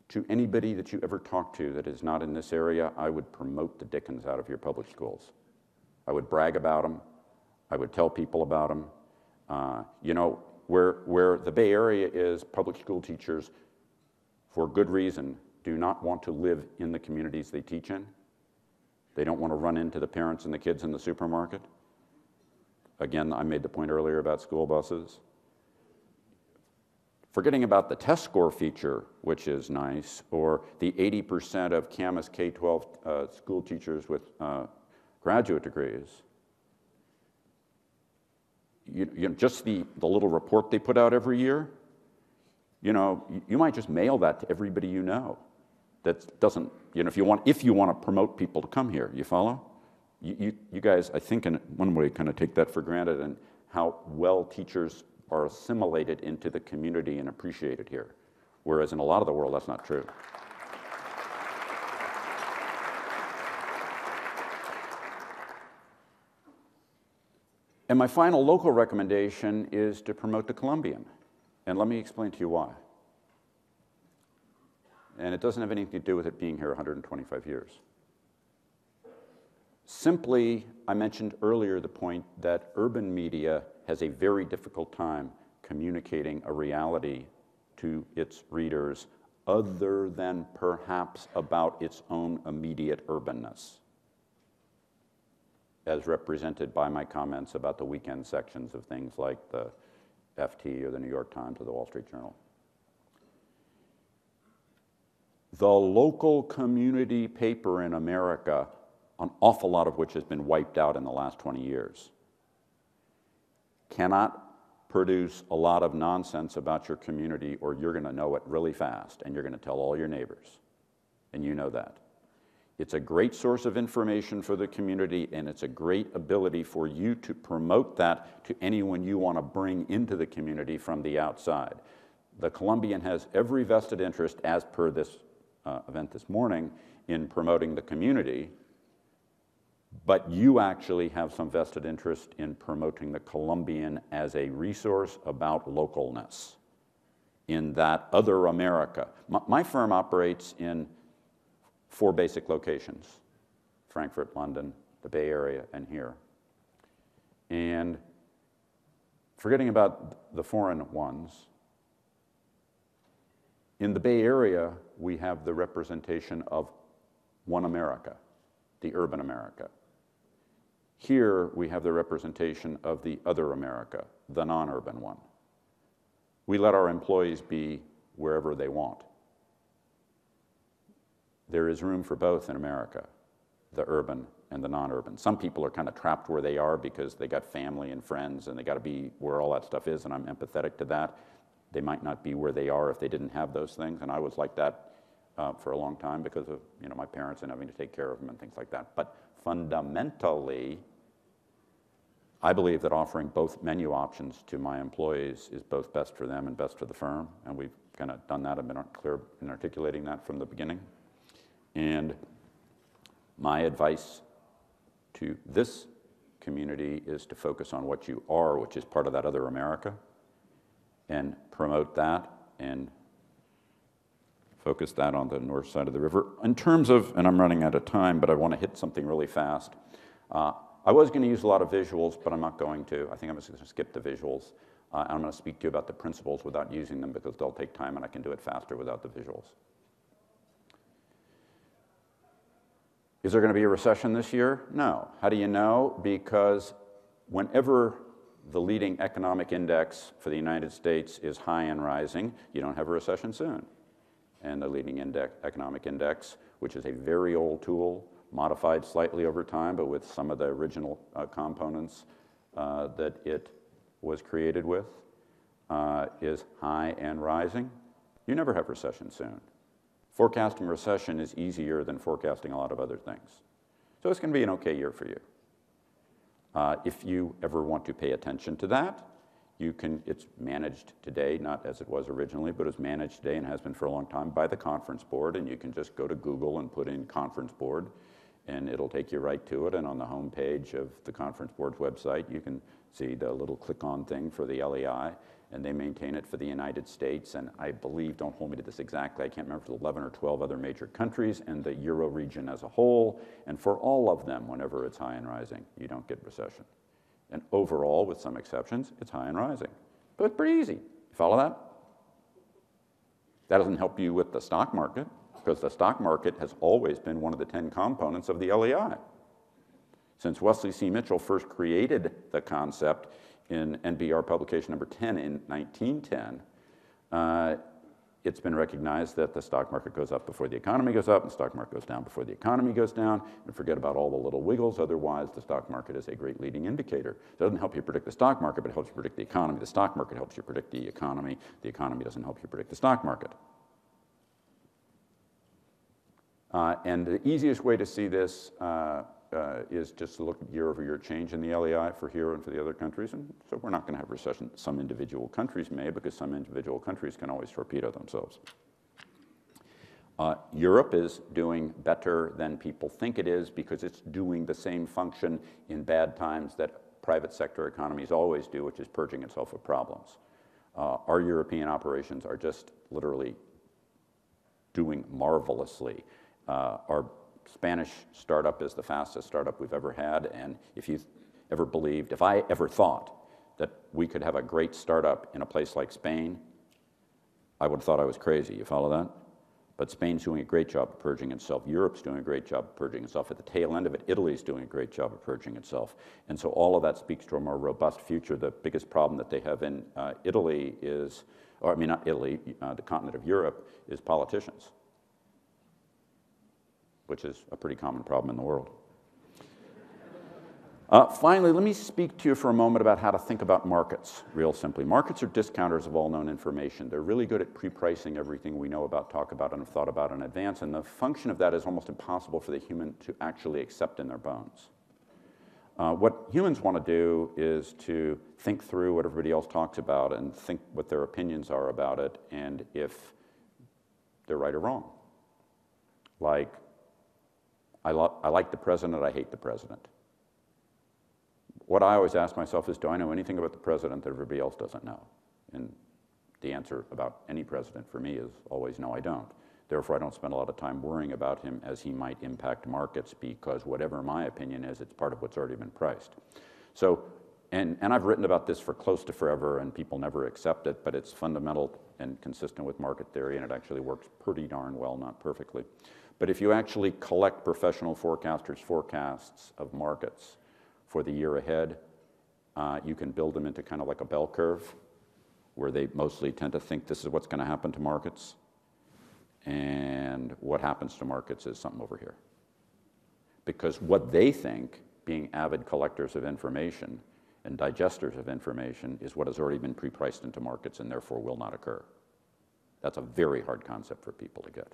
to anybody that you ever talk to that is not in this area, I would promote the dickens out of your public schools. I would brag about them. I would tell people about them. You know, where the Bay Area is, public school teachers, for good reason, do not want to live in the communities they teach in. They don't want to run into the parents and the kids in the supermarket. Again, I made the point earlier about school buses. Forgetting about the test score feature, which is nice, or the 80% of Camas K-12 school teachers with graduate degrees. You know, just the little report they put out every year, you know, you might just mail that to everybody you know. That doesn't, you know, if you want to promote people to come here, you follow? You guys, I think, in one way, kind of take that for granted, and how well teachers are assimilated into the community and appreciated here, whereas in a lot of the world, that's not true. And my final local recommendation is to promote the Columbian, and let me explain to you why. And it doesn't have anything to do with it being here 125 years. Simply, I mentioned earlier the point that urban media has a very difficult time communicating a reality to its readers other than perhaps about its own immediate urbanness, as represented by my comments about the weekend sections of things like the FT or the New York Times or the Wall Street Journal. The local community paper in America, an awful lot of which has been wiped out in the last 20 years, cannot produce a lot of nonsense about your community, or you're going to know it really fast, and you're going to tell all your neighbors, and you know that. It's a great source of information for the community, and it's a great ability for you to promote that to anyone you want to bring into the community from the outside. The Columbian has every vested interest, as per this event this morning, in promoting the community, but you actually have some vested interest in promoting the Columbian as a resource about localness in that other America. My firm operates in 4 basic locations: Frankfurt, London, the Bay Area, and here. And forgetting about the foreign ones, in the Bay Area, we have the representation of one America, the urban America. Here, we have the representation of the other America, the non-urban one. We let our employees be wherever they want. There is room for both in America, the urban and the non-urban. Some people are kind of trapped where they are because they got family and friends, and they got to be where all that stuff is, and I'm empathetic to that. They might not be where they are if they didn't have those things, and I was like that for a long time because of, you know, my parents and having to take care of them and things like that. But fundamentally, I believe that offering both menu options to my employees is both best for them and best for the firm, and we've kind of done that. I've been clear in articulating that from the beginning. And my advice to this community is to focus on what you are, which is part of that other America, and promote that and focus that on the north side of the river. In terms of, and I'm running out of time, but I want to hit something really fast. I was going to use a lot of visuals, but I'm not going to. I think I'm just going to skip the visuals. And I'm going to speak to you about the principles without using them because they'll take time and I can do it faster without the visuals. Is there going to be a recession this year? No. How do you know? Because whenever the leading economic index for the United States is high and rising, you don't have a recession soon. And the leading economic index, which is a very old tool, modified slightly over time, but with some of the original components that it was created with, is high and rising. You never have recession soon. Forecasting recession is easier than forecasting a lot of other things. So it's going to be an okay year for you. If you ever want to pay attention to that, it's managed today, not as it was originally, but it's managed today and has been for a long time by the Conference Board, and you can just go to Google and put in Conference Board, and it'll take you right to it, and on the home page of the Conference Board's website, you can see the little click-on thing for the LEI, and they maintain it for the United States, and I believe, don't hold me to this exactly, I can't remember if it's 11 or 12 other major countries, and the Euro region as a whole, and for all of them, whenever it's high and rising, you don't get recession. And overall, with some exceptions, it's high and rising. But it's pretty easy. You follow that? That doesn't help you with the stock market, because the stock market has always been one of the 10 components of the LEI. Since Wesley C. Mitchell first created the concept in NBR publication number 10 in 1910, it's been recognized that the stock market goes up before the economy goes up, and the stock market goes down before the economy goes down, and forget about all the little wiggles. Otherwise, the stock market is a great leading indicator. It doesn't help you predict the stock market, but it helps you predict the economy. The stock market helps you predict the economy. The economy doesn't help you predict the stock market. And the easiest way to see this is just to look at year-over-year change in the LEI for here and for the other countries. And so we're not going to have recession. Some individual countries may, because some individual countries can always torpedo themselves. Europe is doing better than people think it is because it's doing the same function in bad times that private sector economies always do, which is purging itself of problems. Our European operations are just literally doing marvelously. Our Spanish startup is the fastest startup we've ever had, and if you ever believed, if I ever thought that we could have a great startup in a place like Spain, I would have thought I was crazy. You follow that? But Spain's doing a great job of purging itself. Europe's doing a great job of purging itself. At the tail end of it, Italy's doing a great job of purging itself. And so all of that speaks to a more robust future. The biggest problem that they have in Italy is, or I mean not Italy, the continent of Europe, is politicians, which is a pretty common problem in the world. Finally, let me speak to you for a moment about how to think about markets, real simply. Markets are discounters of all known information. They're really good at pre-pricing everything we know about, talk about, and have thought about in advance, and the function of that is almost impossible for the human to actually accept in their bones. What humans want to do is to think through what everybody else talks about and think what their opinions are about it, and if they're right or wrong. Like, I like the president, I hate the president. What I always ask myself is, do I know anything about the president that everybody else doesn't know? And the answer about any president for me is always no, I don't. Therefore, I don't spend a lot of time worrying about him as he might impact markets, because whatever my opinion is, it's part of what's already been priced. So, and I've written about this for close to forever, and people never accept it, but it's fundamental and consistent with market theory, and it actually works pretty darn well, not perfectly. But if you actually collect professional forecasters' forecasts of markets for the year ahead, you can build them into kind of like a bell curve, where they mostly tend to think this is what's going to happen to markets, and what happens to markets is something over here. Because what they think, being avid collectors of information and digesters of information, is what has already been pre-priced into markets and therefore will not occur. That's a very hard concept for people to get.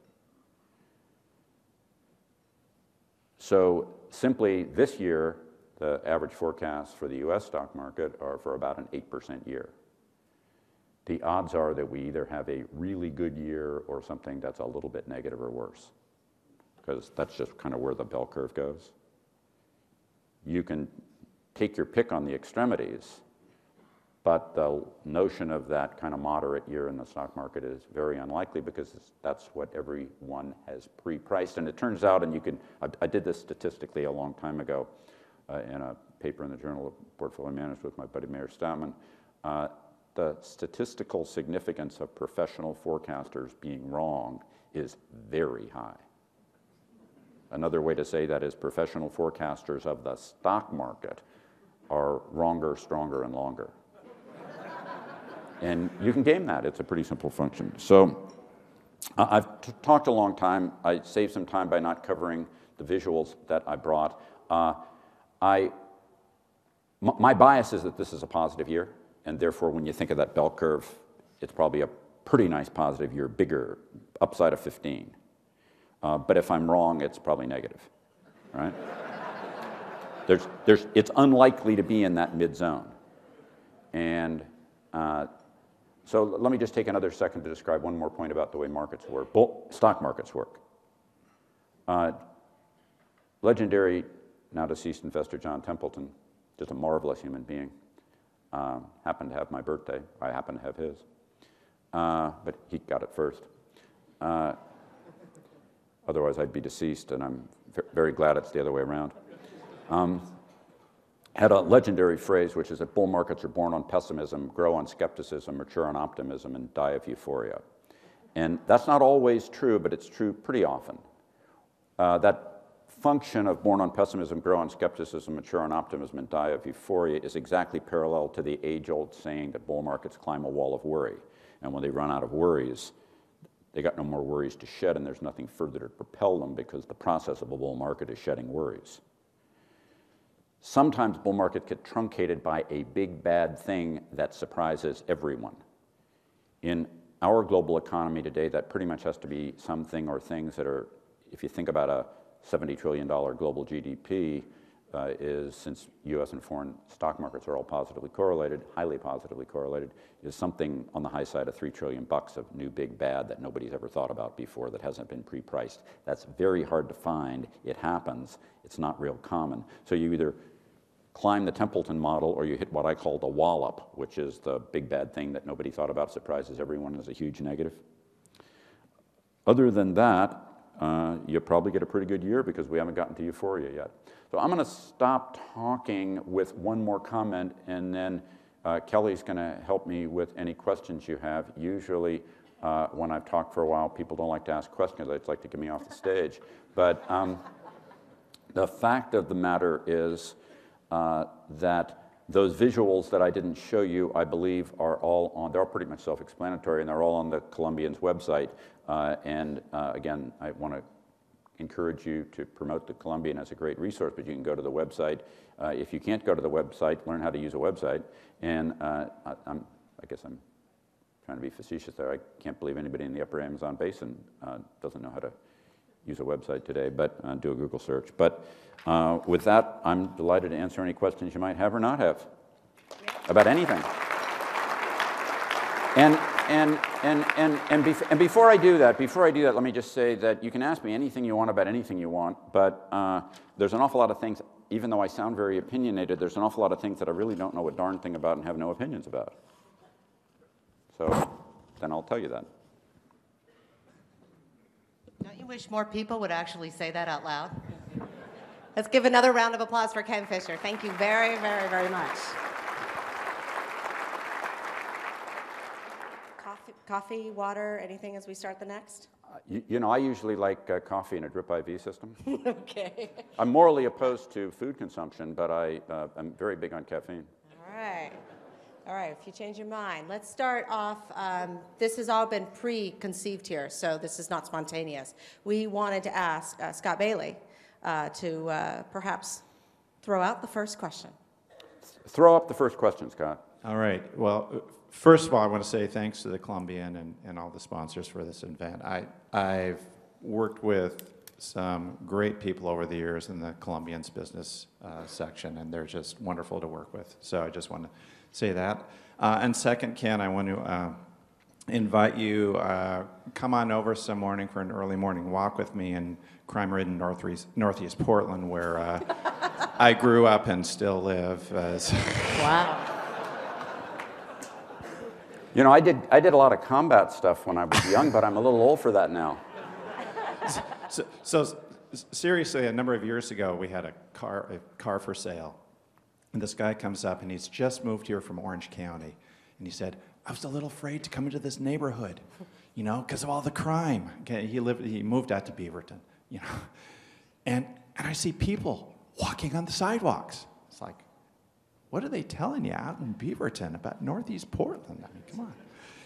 So simply this year, the average forecasts for the US stock market are for about an 8% year. The odds are that we either have a really good year or something that's a little bit negative or worse, because that's just kind of where the bell curve goes. You can take your pick on the extremities, but the notion of that kind of moderate year in the stock market is very unlikely, because that's what everyone has pre-priced. And it turns out, and you can, I did this statistically a long time ago, in a paper in the Journal of Portfolio Management with my buddy Mayor Stoutman, the statistical significance of professional forecasters being wrong is very high. Another way to say that is professional forecasters of the stock market are wronger, stronger, and longer. And you can game that. It's a pretty simple function. So I've talked a long time. I saved some time by not covering the visuals that I brought. My bias is that this is a positive year, and therefore when you think of that bell curve, it's probably a pretty nice positive year, bigger, upside of 15. But if I'm wrong, it's probably negative, right? It's unlikely to be in that mid-zone. And so let me just take another second to describe one more point about the way markets work, stock markets work. Legendary, now deceased investor John Templeton, just a marvelous human being, happened to have my birthday. I happened to have his. But he got it first. Otherwise, I'd be deceased, and I'm very glad it's the other way around. Had a legendary phrase, which is that bull markets are born on pessimism, grow on skepticism, mature on optimism, and die of euphoria. And that's not always true, but it's true pretty often. That function of born on pessimism, grow on skepticism, mature on optimism, and die of euphoria is exactly parallel to the age-old saying that bull markets climb a wall of worry. And when they run out of worries, they got no more worries to shed, and there's nothing further to propel them because the process of a bull market is shedding worries. Sometimes bull markets get truncated by a big bad thing that surprises everyone. In our global economy today, that pretty much has to be something or things that are, if you think about a $70 trillion global GDP, since U.S. and foreign stock markets are all positively correlated, highly positively correlated, is something on the high side of $3 trillion of new big bad that nobody's ever thought about before that hasn't been pre-priced. That's very hard to find. It happens. It's not real common. So you either climb the Templeton model or you hit what I call the wallop, which is the big bad thing that nobody thought about, surprises everyone, is a huge negative. Other than that, you'll probably get a pretty good year because we haven't gotten to euphoria yet. So I'm going to stop talking with one more comment, and then Kelly's going to help me with any questions you have. Usually, when I've talked for a while, people don't like to ask questions. They'd like to get me off the stage. But the fact of the matter is that those visuals that I didn't show you, I believe, are all on, they're all pretty much self-explanatory, and they're all on the Columbian's website. Again, I want to encourage you to promote the Columbian as a great resource, but you can go to the website. If you can't go to the website, learn how to use a website. And I guess I'm trying to be facetious there. I can't believe anybody in the upper Amazon basin doesn't know how to use a website today, but do a Google search. But with that, I'm delighted to answer any questions you might have or not have about anything. And before I do that, let me just say that you can ask me anything you want about anything you want, but there's an awful lot of things, even though I sound very opinionated, there's an awful lot of things that I really don't know a darn thing about and have no opinions about. So then I'll tell you that. Don't you wish more people would actually say that out loud? Let's give another round of applause for Ken Fisher. Thank you very, very, very much. Coffee, water, anything as we start the next? You know, I usually like coffee in a drip IV system. Okay. I'm morally opposed to food consumption, but I'm very big on caffeine. All right. All right, if you change your mind. Let's start off, this has all been preconceived here, so this is not spontaneous. We wanted to ask Scott Bailey to perhaps throw out the first question. Throw up the first question, Scott. All right. Well, first of all, I want to say thanks to the Columbian and all the sponsors for this event. I've worked with some great people over the years in the Columbian's business section, and they're just wonderful to work with. So I just want to say that. And second, Ken, I want to invite you, come on over some morning for an early morning walk with me in crime-ridden Northeast Portland, where I grew up and still live. Wow. You know, I did a lot of combat stuff when I was young, but I'm a little old for that now. seriously, a number of years ago, we had a car for sale. And this guy comes up, and he's just moved here from Orange County. And he said, I was a little afraid to come into this neighborhood, you know, because of all the crime. Okay, he moved out to Beaverton, you know. And I see people walking on the sidewalks. It's like, what are they telling you out in Beaverton about Northeast Portland? I mean, come on.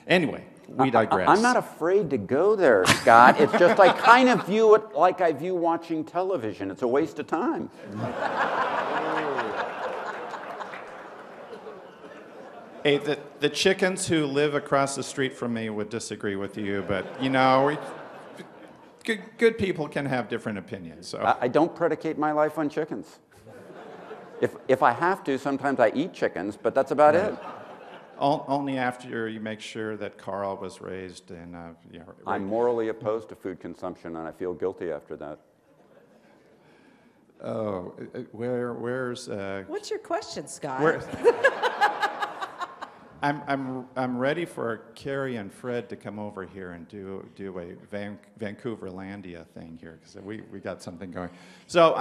Anyway, we digress. I'm not afraid to go there, Scott. It's just I kind of view it like I view watching television. It's a waste of time. Hey, the chickens who live across the street from me would disagree with you, but, you know, good people can have different opinions. So. I don't predicate my life on chickens. If I have to, sometimes I eat chickens, but that's about it. Only after you make sure that Carl was raised in... you know, I'm morally opposed to food consumption, and I feel guilty after that. Oh, where's... What's your question, Scott? I'm ready for Carrie and Fred to come over here and do a Vancouverlandia thing here, because we got something going. So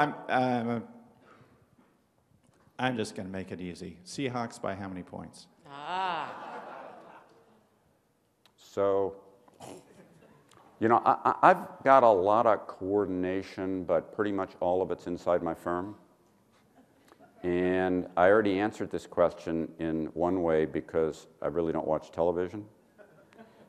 I'm just going to make it easy. Seahawks by how many points? So, you know, I've got a lot of coordination, but pretty much all of it's inside my firm. And I already answered this question in one way because I really don't watch television.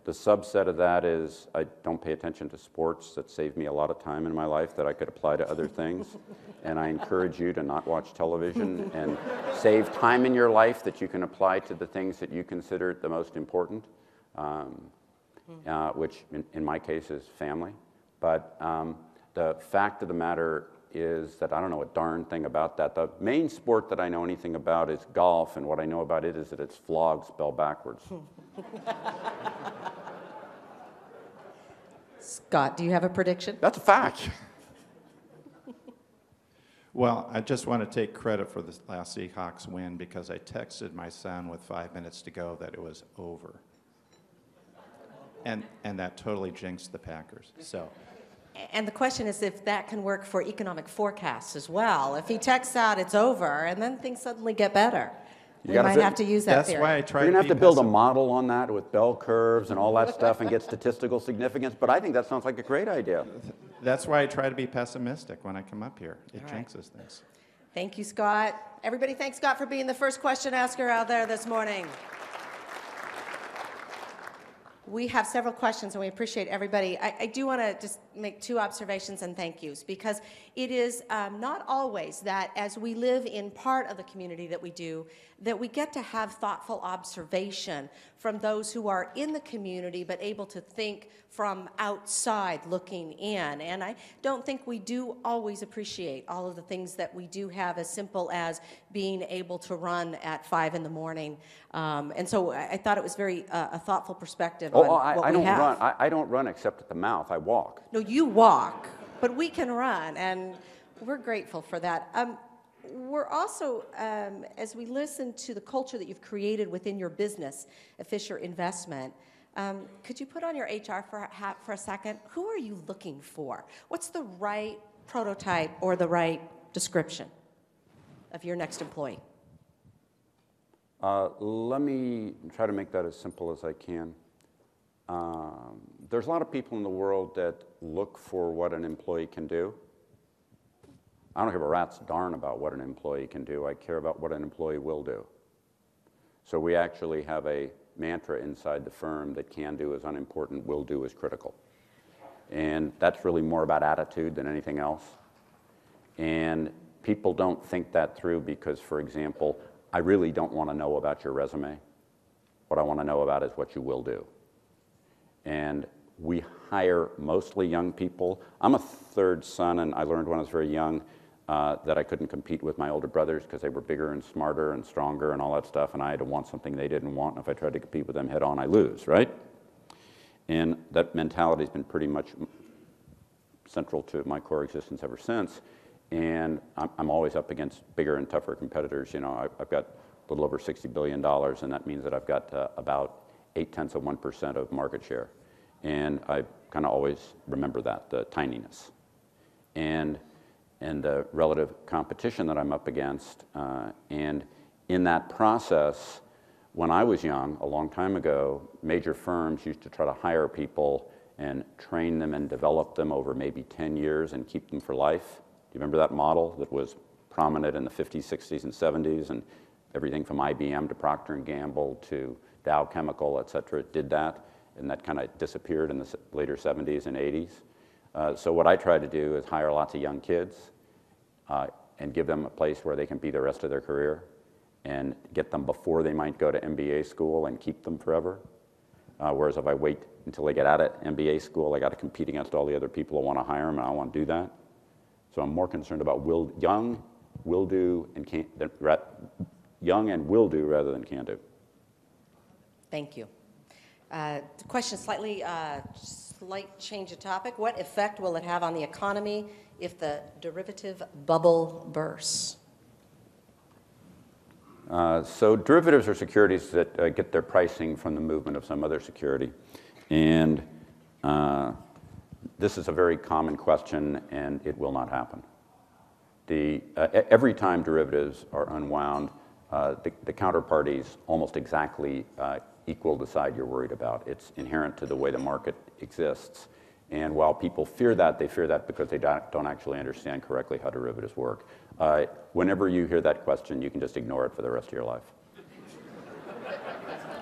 The subset of that is I don't pay attention to sports. That saved me a lot of time in my life that I could apply to other things. And I encourage you to not watch television and save time in your life that you can apply to the things that you consider the most important, which in my case is family. But the fact of the matter is that I don't know a darn thing about that. The main sport that I know anything about is golf, and what I know about it is that it's flog spelled backwards. Scott, do you have a prediction? That's a fact. Well, I just want to take credit for this last Seahawks win because I texted my son with 5 minutes to go that it was over. And that totally jinxed the Packers. So. And the question is if that can work for economic forecasts as well. If he texts out it's over and then things suddenly get better, we might have to use that That's theory. why I try You're to going to have to build a passive. model on that with bell curves and all that stuff and get statistical significance, but I think that sounds like a great idea. That's why I try to be pessimistic when I come up here. It All right. jinxes things. Thank you, Scott. Everybody, thanks, Scott, for being the first question asker out there this morning. We have several questions, and we appreciate everybody. I do want to just make two observations and thank yous, because it is not always that as we live in part of the community that we do, that we get to have thoughtful observation from those who are in the community but able to think from outside looking in. And I don't think we do always appreciate all of the things that we do have, as simple as being able to run at 5 in the morning. And so I thought it was very a thoughtful perspective on what I we don't have. run. I don't run except at the mouth. I walk. No, you walk, but we can run, and we're grateful for that. We're also, as we listen to the culture that you've created within your business, Fisher Investment, could you put on your HR hat for a second? Who are you looking for? What's the right prototype or the right description of your next employee? Let me try to make that as simple as I can. There's a lot of people in the world that look for what an employee can do. I don't give a rat's darn about what an employee can do. I care about what an employee will do. So we actually have a mantra inside the firm that can do is unimportant, will do is critical. And that's really more about attitude than anything else. And people don't think that through because, for example, I really don't want to know about your resume. What I want to know about is what you will do. And we hire mostly young people. I'm a third son, and I learned when I was very young that I couldn't compete with my older brothers because they were bigger and smarter and stronger and all that stuff, and I had to want something they didn't want, and if I tried to compete with them head on, I lose, right? And that mentality has been pretty much central to my core existence ever since, and I'm always up against bigger and tougher competitors. You know, I've got a little over $60 billion, and that means that I've got about 0.8% of market share. And I kind of always remember that, the tininess. and the relative competition that I'm up against. And in that process, when I was young, a long time ago, major firms used to try to hire people and train them and develop them over maybe 10 years and keep them for life. Do you remember that model that was prominent in the 50s, 60s, and 70s? And everything from IBM to Procter & Gamble to Dow Chemical, et cetera, did that. And that kind of disappeared in the later 70s and 80s. So what I try to do is hire lots of young kids and give them a place where they can be the rest of their career and get them before they might go to MBA school and keep them forever. Whereas if I wait until they get out of MBA school, I got to compete against all the other people who want to hire them, and I don't want to do that. So I'm more concerned about young and will do rather than can do. Thank you. Question slight change of topic. What effect will it have on the economy if the derivative bubble bursts? So derivatives are securities that get their pricing from the movement of some other security. And this is a very common question, and it will not happen. Every time derivatives are unwound, the counterparties almost exactly equal the side you're worried about. It's inherent to the way the market exists. And while people fear that, they fear that because they don't actually understand correctly how derivatives work. Whenever you hear that question, you can just ignore it for the rest of your life.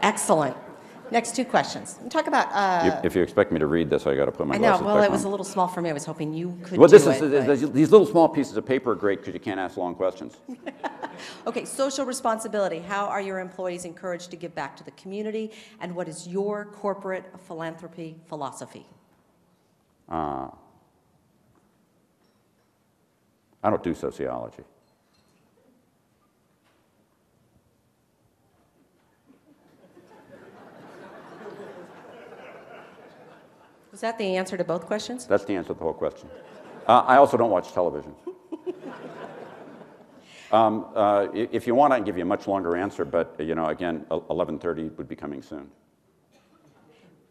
Excellent. Next two questions. We talk about. If you expect me to read this, I got to put my glasses back on. I know. Well, it was a little small for me. I was hoping you could. Well, do it. These little small pieces of paper are great because you can't ask long questions. Okay, social responsibility. How are your employees encouraged to give back to the community, and what is your corporate philanthropy philosophy? I don't do sociology. Was that the answer to both questions? That's the answer to the whole question. I also don't watch television. If you want, I can give you a much longer answer, but again, 11:30 would be coming soon.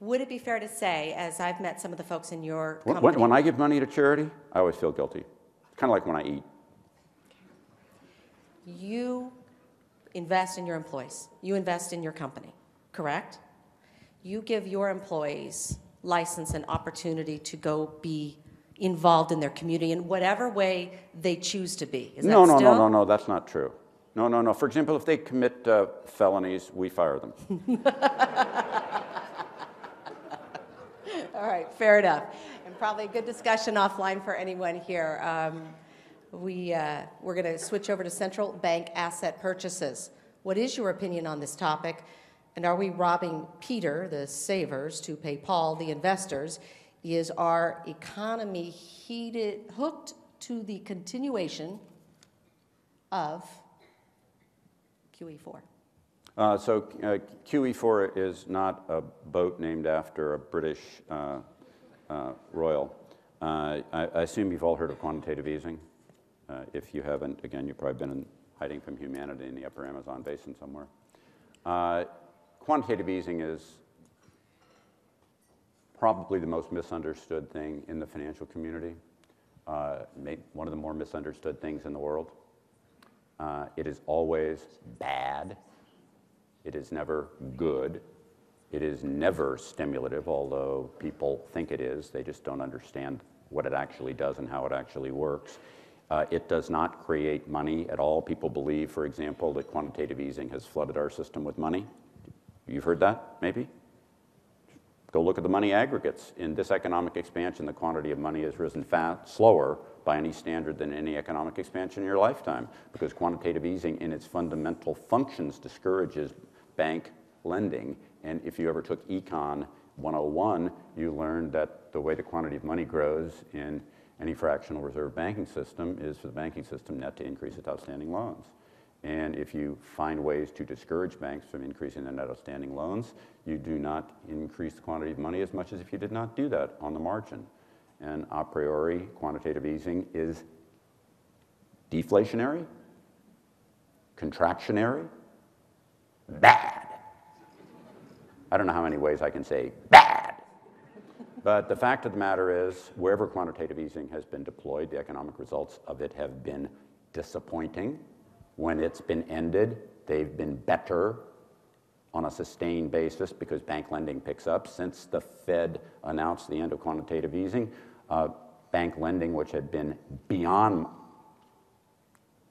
Would it be fair to say, as I've met some of the folks in your company... When I give money to charity, I always feel guilty. It's kind of like when I eat. You invest in your employees. You invest in your company, correct? You give your employees license and opportunity to go be involved in their community in whatever way they choose to be. Is that still? No, that's not true. No. For example, if they commit felonies, we fire them. All right, fair enough. And probably a good discussion offline for anyone here. We're going to switch over to central bank asset purchases. What is your opinion on this topic? And are we robbing Peter, the savers, to pay Paul, the investors? Is our economy hooked to the continuation of QE4? So QE4 is not a boat named after a British royal. I assume you've all heard of quantitative easing. If you haven't, again, you've probably been hiding from humanity in the upper Amazon basin somewhere. Quantitative easing is probably the most misunderstood thing in the financial community, one of the more misunderstood things in the world. It is always bad. It is never good. It is never stimulative, although people think it is. They just don't understand what it actually does and how it actually works. It does not create money at all. People believe, for example, that quantitative easing has flooded our system with money. You've heard that, maybe? Go look at the money aggregates. In this economic expansion, the quantity of money has risen slower by any standard than any economic expansion in your lifetime, because quantitative easing in its fundamental functions discourages bank lending. And if you ever took Econ 101, you learned that the way the quantity of money grows in any fractional reserve banking system is for the banking system net to increase its outstanding loans. And if you find ways to discourage banks from increasing their net outstanding loans, you do not increase the quantity of money as much as if you did not do that on the margin. And a priori, quantitative easing is deflationary, contractionary, bad. I don't know how many ways I can say bad. But the fact of the matter is, wherever quantitative easing has been deployed, the economic results of it have been disappointing. When it's been ended, they've been better on a sustained basis because bank lending picks up. Since the Fed announced the end of quantitative easing, bank lending, which had been beyond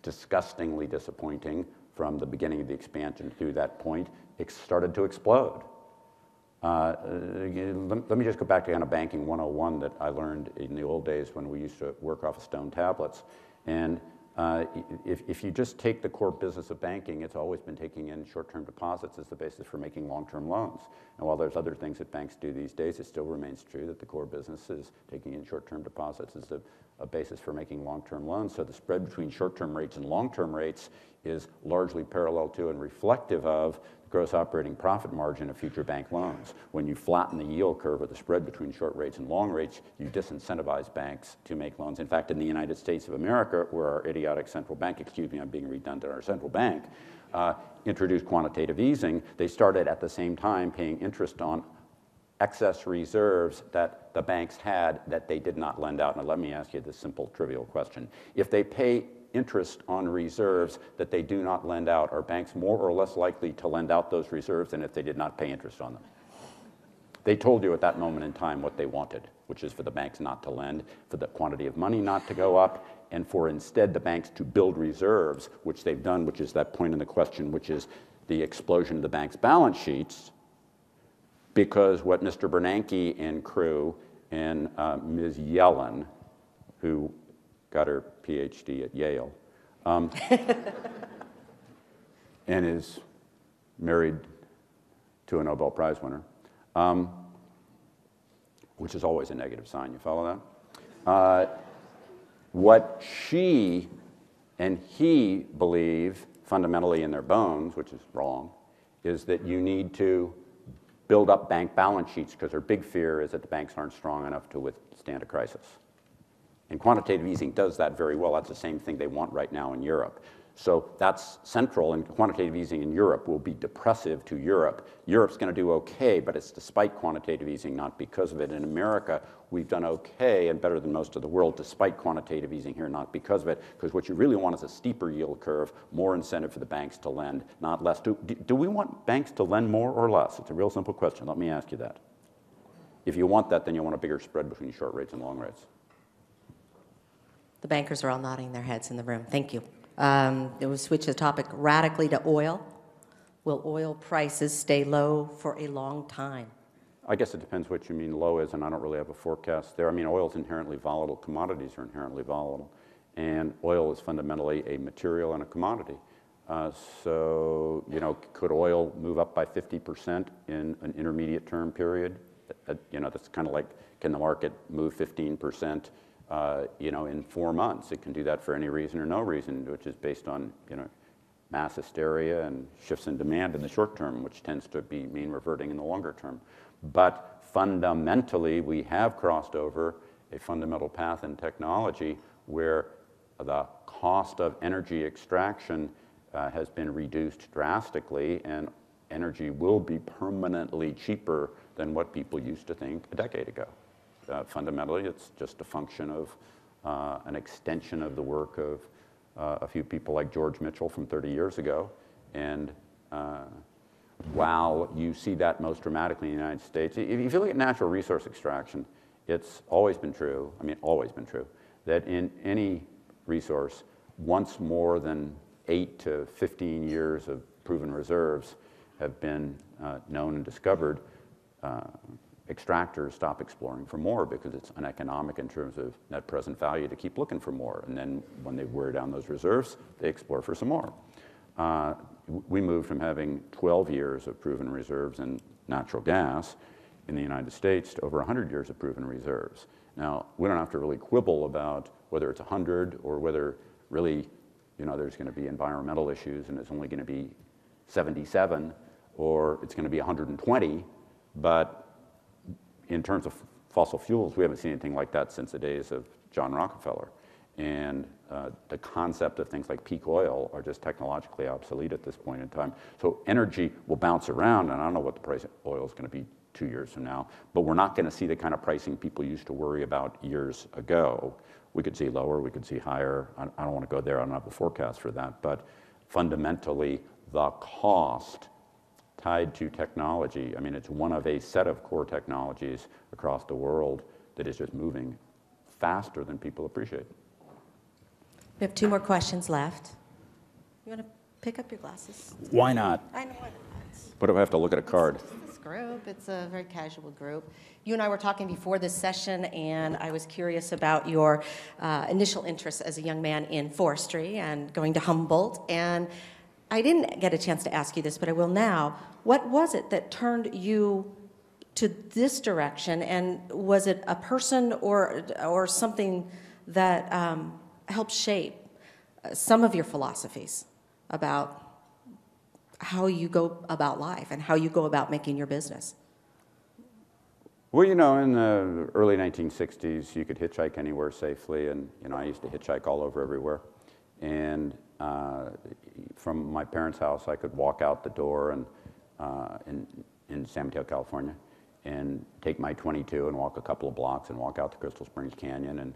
disgustingly disappointing from the beginning of the expansion through that point, it started to explode. Let me just go back to kind of banking 101 that I learned in the old days when we used to work off of stone tablets. And if you just take the core business of banking, it's always been taking in short-term deposits as the basis for making long-term loans. And while there's other things that banks do these days, it still remains true that the core business is taking in short-term deposits as a basis for making long-term loans. So the spread between short-term rates and long-term rates is largely parallel to and reflective of the gross operating profit margin of future bank loans. When you flatten the yield curve or the spread between short rates and long rates, you disincentivize banks to make loans. In fact, in the United States of America, where our idiotic central bank, excuse me, I'm being redundant, our central bank, introduced quantitative easing, they started at the same time paying interest on excess reserves that the banks had that they did not lend out. Now let me ask you this simple, trivial question. If they pay interest on reserves that they do not lend out, are banks more or less likely to lend out those reserves than if they did not pay interest on them? They told you at that moment in time what they wanted, which is for the banks not to lend, for the quantity of money not to go up, and for instead the banks to build reserves, which they've done, which is that point in the question, which is the explosion of the bank's balance sheets, because what Mr. Bernanke and crew and Ms. Yellen, who got her PhD at Yale, and is married to a Nobel Prize winner, which is always a negative sign. You follow that? What she and he believe fundamentally in their bones, which is wrong, is that you need to build up bank balance sheets because their big fear is that the banks aren't strong enough to withstand a crisis. And quantitative easing does that very well. That's the same thing they want right now in Europe. So that's central, and quantitative easing in Europe will be depressive to Europe. Europe's going to do okay, but it's despite quantitative easing, not because of it. In America, we've done okay and better than most of the world despite quantitative easing here, not because of it, because what you really want is a steeper yield curve, more incentive for the banks to lend, not less. Do we want banks to lend more or less? It's a real simple question. Let me ask you that. If you want that, then you want a bigger spread between short rates and long rates. The bankers are all nodding their heads in the room. Thank you. We'll switch the topic radically to oil. Will oil prices stay low for a long time? I guess it depends what you mean low is, and I don't really have a forecast there. I mean, oil is inherently volatile. Commodities are inherently volatile. And oil is fundamentally a material and a commodity. So, you know, could oil move up by 50% in an intermediate term period? You know, that's kind of like, can the market move 15%? You know, in 4 months. It can do that for any reason or no reason, which is based on, you know, mass hysteria and shifts in demand in the short term, which tends to be mean reverting in the longer term. But fundamentally, we have crossed over a fundamental path in technology where the cost of energy extraction has been reduced drastically, and energy will be permanently cheaper than what people used to think a decade ago. Fundamentally, it's just a function of an extension of the work of a few people like George Mitchell from 30 years ago. And while you see that most dramatically in the United States, if you look at natural resource extraction, it's always been true, I mean, always been true, that in any resource, once more than 8 to 15 years of proven reserves have been known and discovered, extractors stop exploring for more because it's uneconomic in terms of net present value to keep looking for more. And then when they wear down those reserves, they explore for some more. We moved from having 12 years of proven reserves in natural gas in the United States to over 100 years of proven reserves. Now, we don't have to really quibble about whether it's 100 or whether really, you know, there's going to be environmental issues and it's only going to be 77 or it's going to be 120, but in terms of fossil fuels, we haven't seen anything like that since the days of John Rockefeller. And the concept of things like peak oil are just technologically obsolete at this point in time. So energy will bounce around, and I don't know what the price of oil is going to be 2 years from now, but we're not going to see the kind of pricing people used to worry about years ago. We could see lower, we could see higher. I don't want to go there, I don't have a forecast for that, but fundamentally, the cost tied to technology, I mean, it's one of a set of core technologies across the world that is just moving faster than people appreciate. We have 2 more questions left. You want to pick up your glasses? Why not? I know what. What if I have to look at a card? This group, it's a very casual group. You and I were talking before this session, and I was curious about your initial interest as a young man in forestry and going to Humboldt. And I didn't get a chance to ask you this, but I will now. What was it that turned you to this direction, and was it a person or something that helped shape some of your philosophies about how you go about life and how you go about making your business? Well, you know, in the early 1960s, you could hitchhike anywhere safely, and you know, I used to hitchhike all over everywhere. And from my parents' house, I could walk out the door and in San Mateo, California, and take my 22 and walk a couple of blocks and walk out to Crystal Springs Canyon and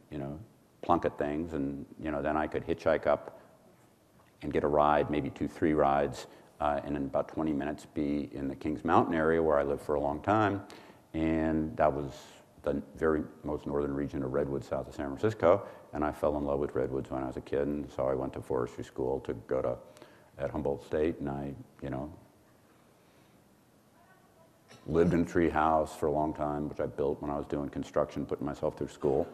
you know, plunk at things, and you know, then I could hitchhike up and get a ride, maybe 2-3 rides, and in about 20 minutes be in the Kings Mountain area where I lived for a long time, and that was the very most northern region of redwoods south of San Francisco, and I fell in love with redwoods when I was a kid, and so I went to forestry school to go at Humboldt State, and I, you know, lived in a tree house for a long time, which I built when I was doing construction, putting myself through school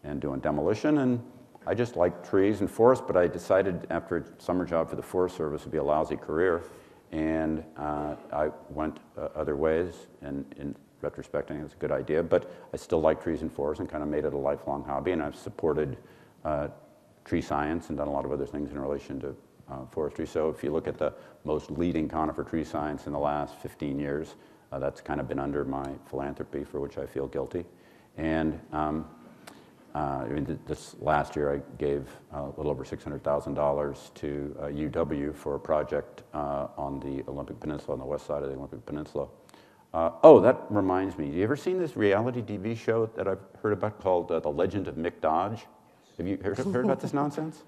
and doing demolition, and I just liked trees and forests, but I decided after a summer job for the Forest Service would be a lousy career, and I went other ways, and in retrospect, I think it was a good idea, but I still like trees and forests and kind of made it a lifelong hobby, and I've supported tree science and done a lot of other things in relation to forestry. So if you look at the most leading conifer tree science in the last 15 years, that's kind of been under my philanthropy, for which I feel guilty. And I mean, this last year I gave a little over $600,000 to UW for a project on the Olympic Peninsula, on the west side of the Olympic Peninsula. Oh, that reminds me. Have you ever seen this reality TV show that I've heard about called The Legend of Mick Dodge? Have you heard about this nonsense?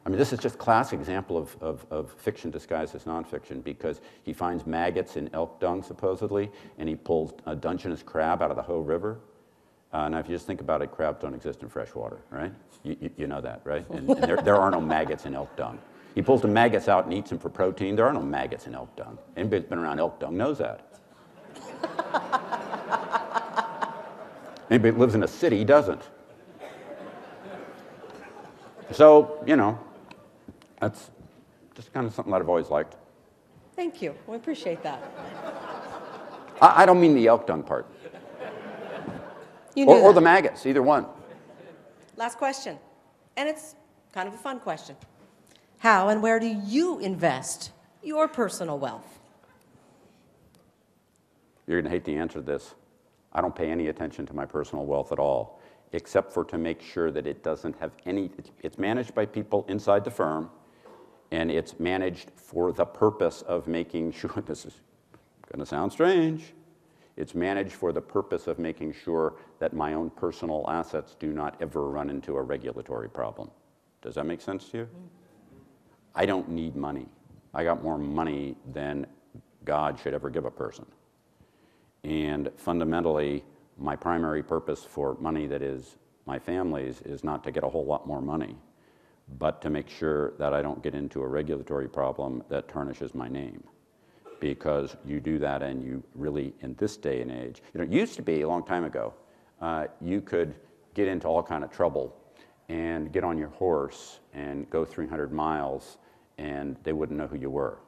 I mean, this is just classic example of fiction disguised as nonfiction, because he finds maggots in elk dung, supposedly, and he pulls a Dungeness crab out of the Hoh River. Now, if you just think about it, crabs don't exist in fresh water, right? You know that, right? And there are no maggots in elk dung. He pulls the maggots out and eats them for protein. There are no maggots in elk dung. Anybody that's been around elk dung knows that. Anybody that lives in a city doesn't. So, you know, that's just kind of something that I've always liked. Thank you. We appreciate that. I don't mean the elk dung part. You knew Or that. the maggots, either one. Last question, and it's kind of a fun question. How and where do you invest your personal wealth? You're going to hate the answer to this. I don't pay any attention to my personal wealth at all, except for to make sure that it doesn't have any, it's managed by people inside the firm, and it's managed for the purpose of making sure, this is going to sound strange, it's managed for the purpose of making sure that my own personal assets do not ever run into a regulatory problem. Does that make sense to you? I don't need money. I got more money than God should ever give a person. And fundamentally, my primary purpose for money that is my family's is not to get a whole lot more money, but to make sure that I don't get into a regulatory problem that tarnishes my name. Because you do that, and you really, in this day and age, you know, it used to be a long time ago, you could get into all kind of trouble and get on your horse and go 300 miles, and they wouldn't know who you were.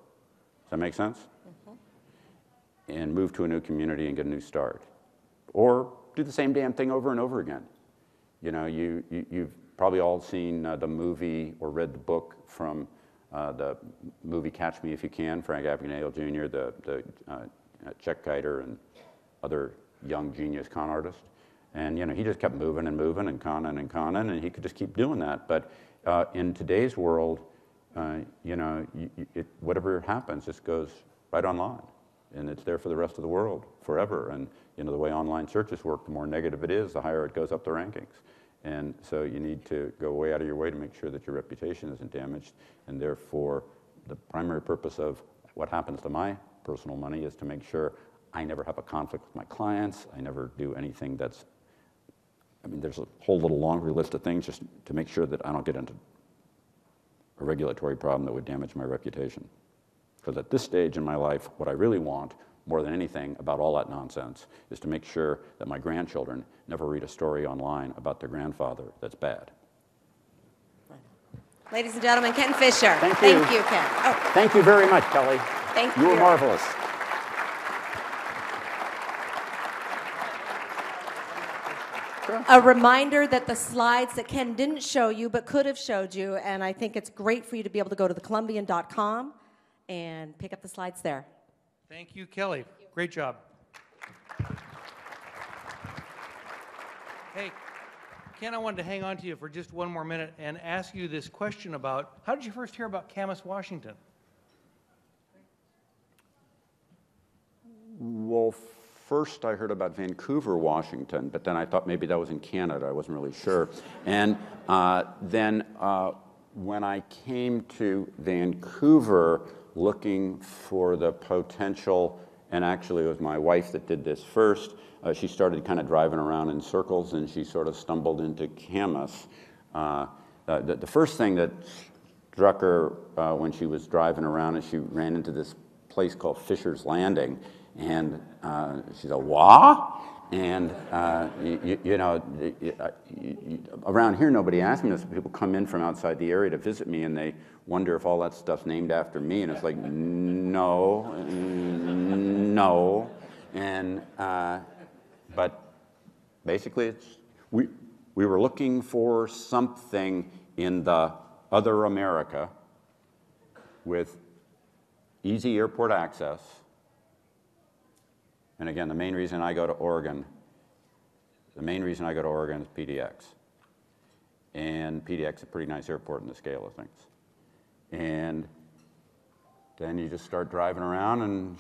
Does that make sense? Mm-hmm. And move to a new community and get a new start. Or do the same damn thing over and over again. You know, you've probably all seen the movie or read the book from the movie Catch Me If You Can, Frank Abagnale Jr., the check kiter and other young genius con artist. And, you know, he just kept moving and moving and conning, and he could just keep doing that. But in today's world, you know, whatever happens just goes right online. And it's there for the rest of the world forever. And, you know, the way online searches work, the more negative it is, the higher it goes up the rankings. And so you need to go way out of your way to make sure that your reputation isn't damaged. And therefore, the primary purpose of what happens to my personal money is to make sure I never have a conflict with my clients. I never do anything that's, I mean, there's a whole little laundry list of things just to make sure that I don't get into a regulatory problem that would damage my reputation. Because at this stage in my life, what I really want, more than anything about all that nonsense, is to make sure that my grandchildren never read a story online about their grandfather that's bad. Ladies and gentlemen, Ken Fisher. Thank you, Ken. Oh, Thank you very much, Kelly. thank You were marvelous. A reminder that the slides that Ken didn't show you but could have showed you, and I think it's great for you to be able to go to thecolumbian.com and pick up the slides there. Thank you, Kelly. Great job. Hey, Ken, I wanted to hang on to you for just one more minute and ask you this question about, how did you first hear about Camas, Washington? Well, first I heard about Vancouver, Washington, but then I thought maybe that was in Canada. I wasn't really sure. And then when I came to Vancouver looking for the potential, and actually it was my wife that did this first, she started kind of driving around in circles, and she sort of stumbled into Camas. The first thing that struck her when she was driving around is she ran into this place called Fisher's Landing, and she said, "Wah?" And you know, around here nobody asks me this. People come in from outside the area to visit me, and they wonder if all that stuff's named after me, and it's like, no, no, and but basically, it's we were looking for something in the other America with easy airport access. And again, the main reason I go to Oregon is PDX. And PDX is a pretty nice airport in the scale of things. And then you just start driving around and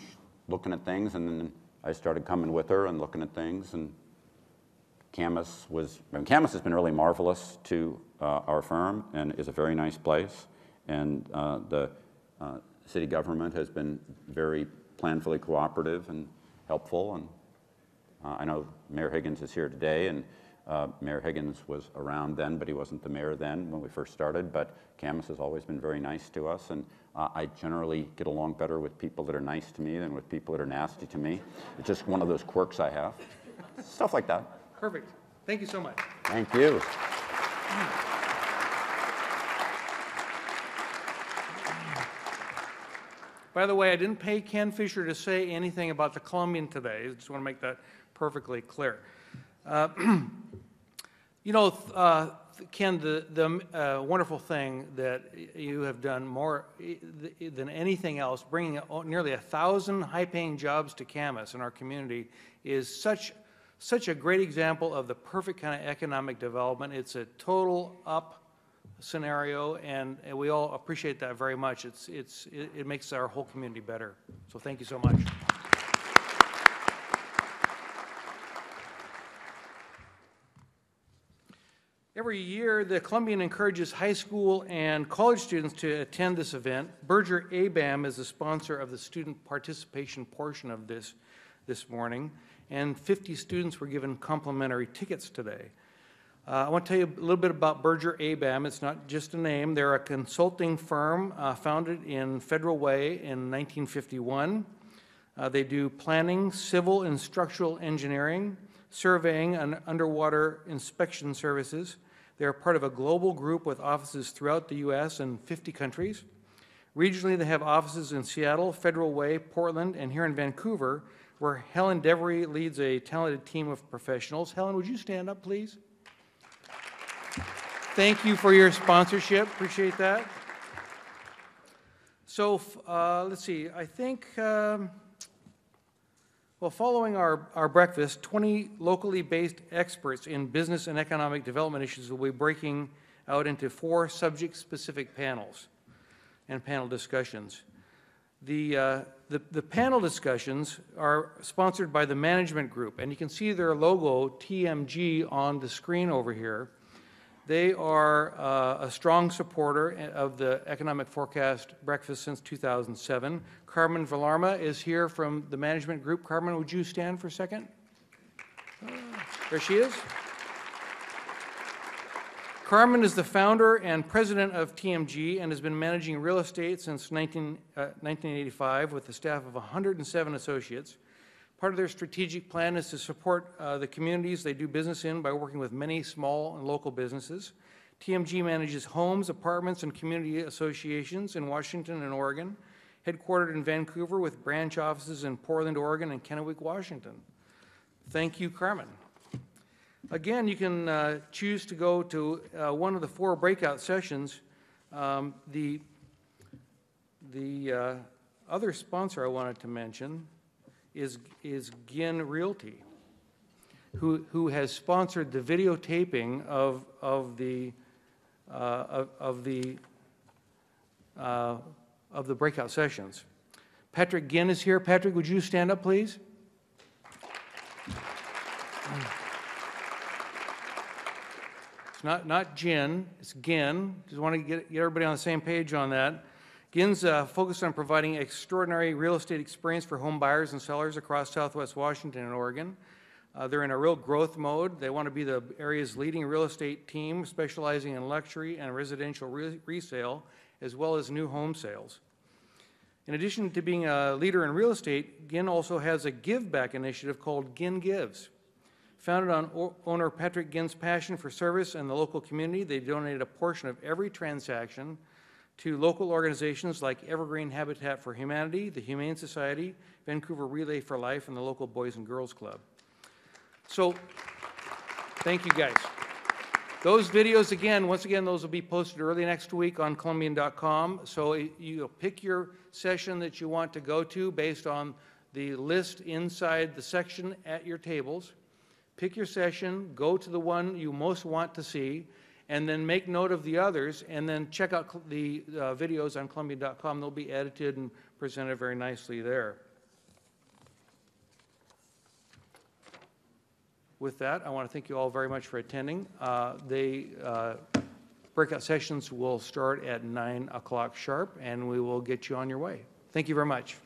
looking at things, and then I started coming with her and looking at things, and Camas has been really marvelous to our firm and is a very nice place. And the city government has been very planfully cooperative and helpful, and I know Mayor Higgins is here today, and Mayor Higgins was around then, but he wasn't the mayor then when we first started, but Camas has always been very nice to us, and I generally get along better with people that are nice to me than with people that are nasty to me. It's just one of those quirks I have. Stuff like that. Perfect. Thank you so much. Thank you. By the way, I didn't pay Ken Fisher to say anything about the Columbian today. I just want to make that perfectly clear. You know, Ken, the wonderful thing that you have done more than anything else, bringing nearly 1,000 high-paying jobs to Camas in our community, is such a great example of the perfect kind of economic development. It's a total up scenario, and we all appreciate that very much. It makes our whole community better. So thank you so much. Every year, the Columbian encourages high school and college students to attend this event. Berger ABAM is the sponsor of the student participation portion of this morning, and 50 students were given complimentary tickets today. I want to tell you a little bit about Berger ABAM. It's not just a name. They're a consulting firm founded in Federal Way in 1951. They do planning, civil and structural engineering, surveying, and underwater inspection services. They're part of a global group with offices throughout the U.S. and 50 countries. Regionally, they have offices in Seattle, Federal Way, Portland, and here in Vancouver, where Helen Devery leads a talented team of professionals. Helen, would you stand up, please? Thank you for your sponsorship. Appreciate that. So let's see. I think Well, following our breakfast, 20 locally based experts in business and economic development issues will be breaking out into 4 subject-specific panels and panel discussions. The panel discussions are sponsored by the management group, and you can see their logo, TMG, on the screen over here. They are a strong supporter of the Economic Forecast Breakfast since 2007. Carmen Villarma is here from the management group. Carmen, would you stand for a second? There she is. Carmen is the founder and president of TMG and has been managing real estate since 1985 with a staff of 107 associates. Part of their strategic plan is to support the communities they do business in by working with many small and local businesses. TMG manages homes, apartments, and community associations in Washington and Oregon, headquartered in Vancouver with branch offices in Portland, Oregon, and Kennewick, Washington. Thank you, Carmen. Again, you can choose to go to one of the 4 breakout sessions. The other sponsor I wanted to mention is Ginn Realty, who has sponsored the videotaping of the breakout sessions. Patrick Ginn is here. Patrick, would you stand up, please? It's not Gin, it's Ginn. Just want to get everybody on the same page on that. Ginn's focused on providing extraordinary real estate experience for home buyers and sellers across Southwest Washington and Oregon. They're in a real growth mode. They want to be the area's leading real estate team, specializing in luxury and residential resale, as well as new home sales. In addition to being a leader in real estate, Ginn also has a give-back initiative called Ginn Gives. Founded on owner Patrick Ginn's passion for service and the local community, they donated a portion of every transaction to local organizations like Evergreen Habitat for Humanity, the Humane Society, Vancouver Relay for Life, and the local Boys and Girls Club. So, thank you guys. Those videos, once again, those will be posted early next week on Columbian.com. So you'll pick your session that you want to go to based on the list inside the section at your tables. Pick your session, go to the one you most want to see, and then make note of the others, and then check out the videos on Columbian.com. They'll be edited and presented very nicely there. With that, I want to thank you all very much for attending. Breakout sessions will start at 9 o'clock sharp, and we will get you on your way. Thank you very much.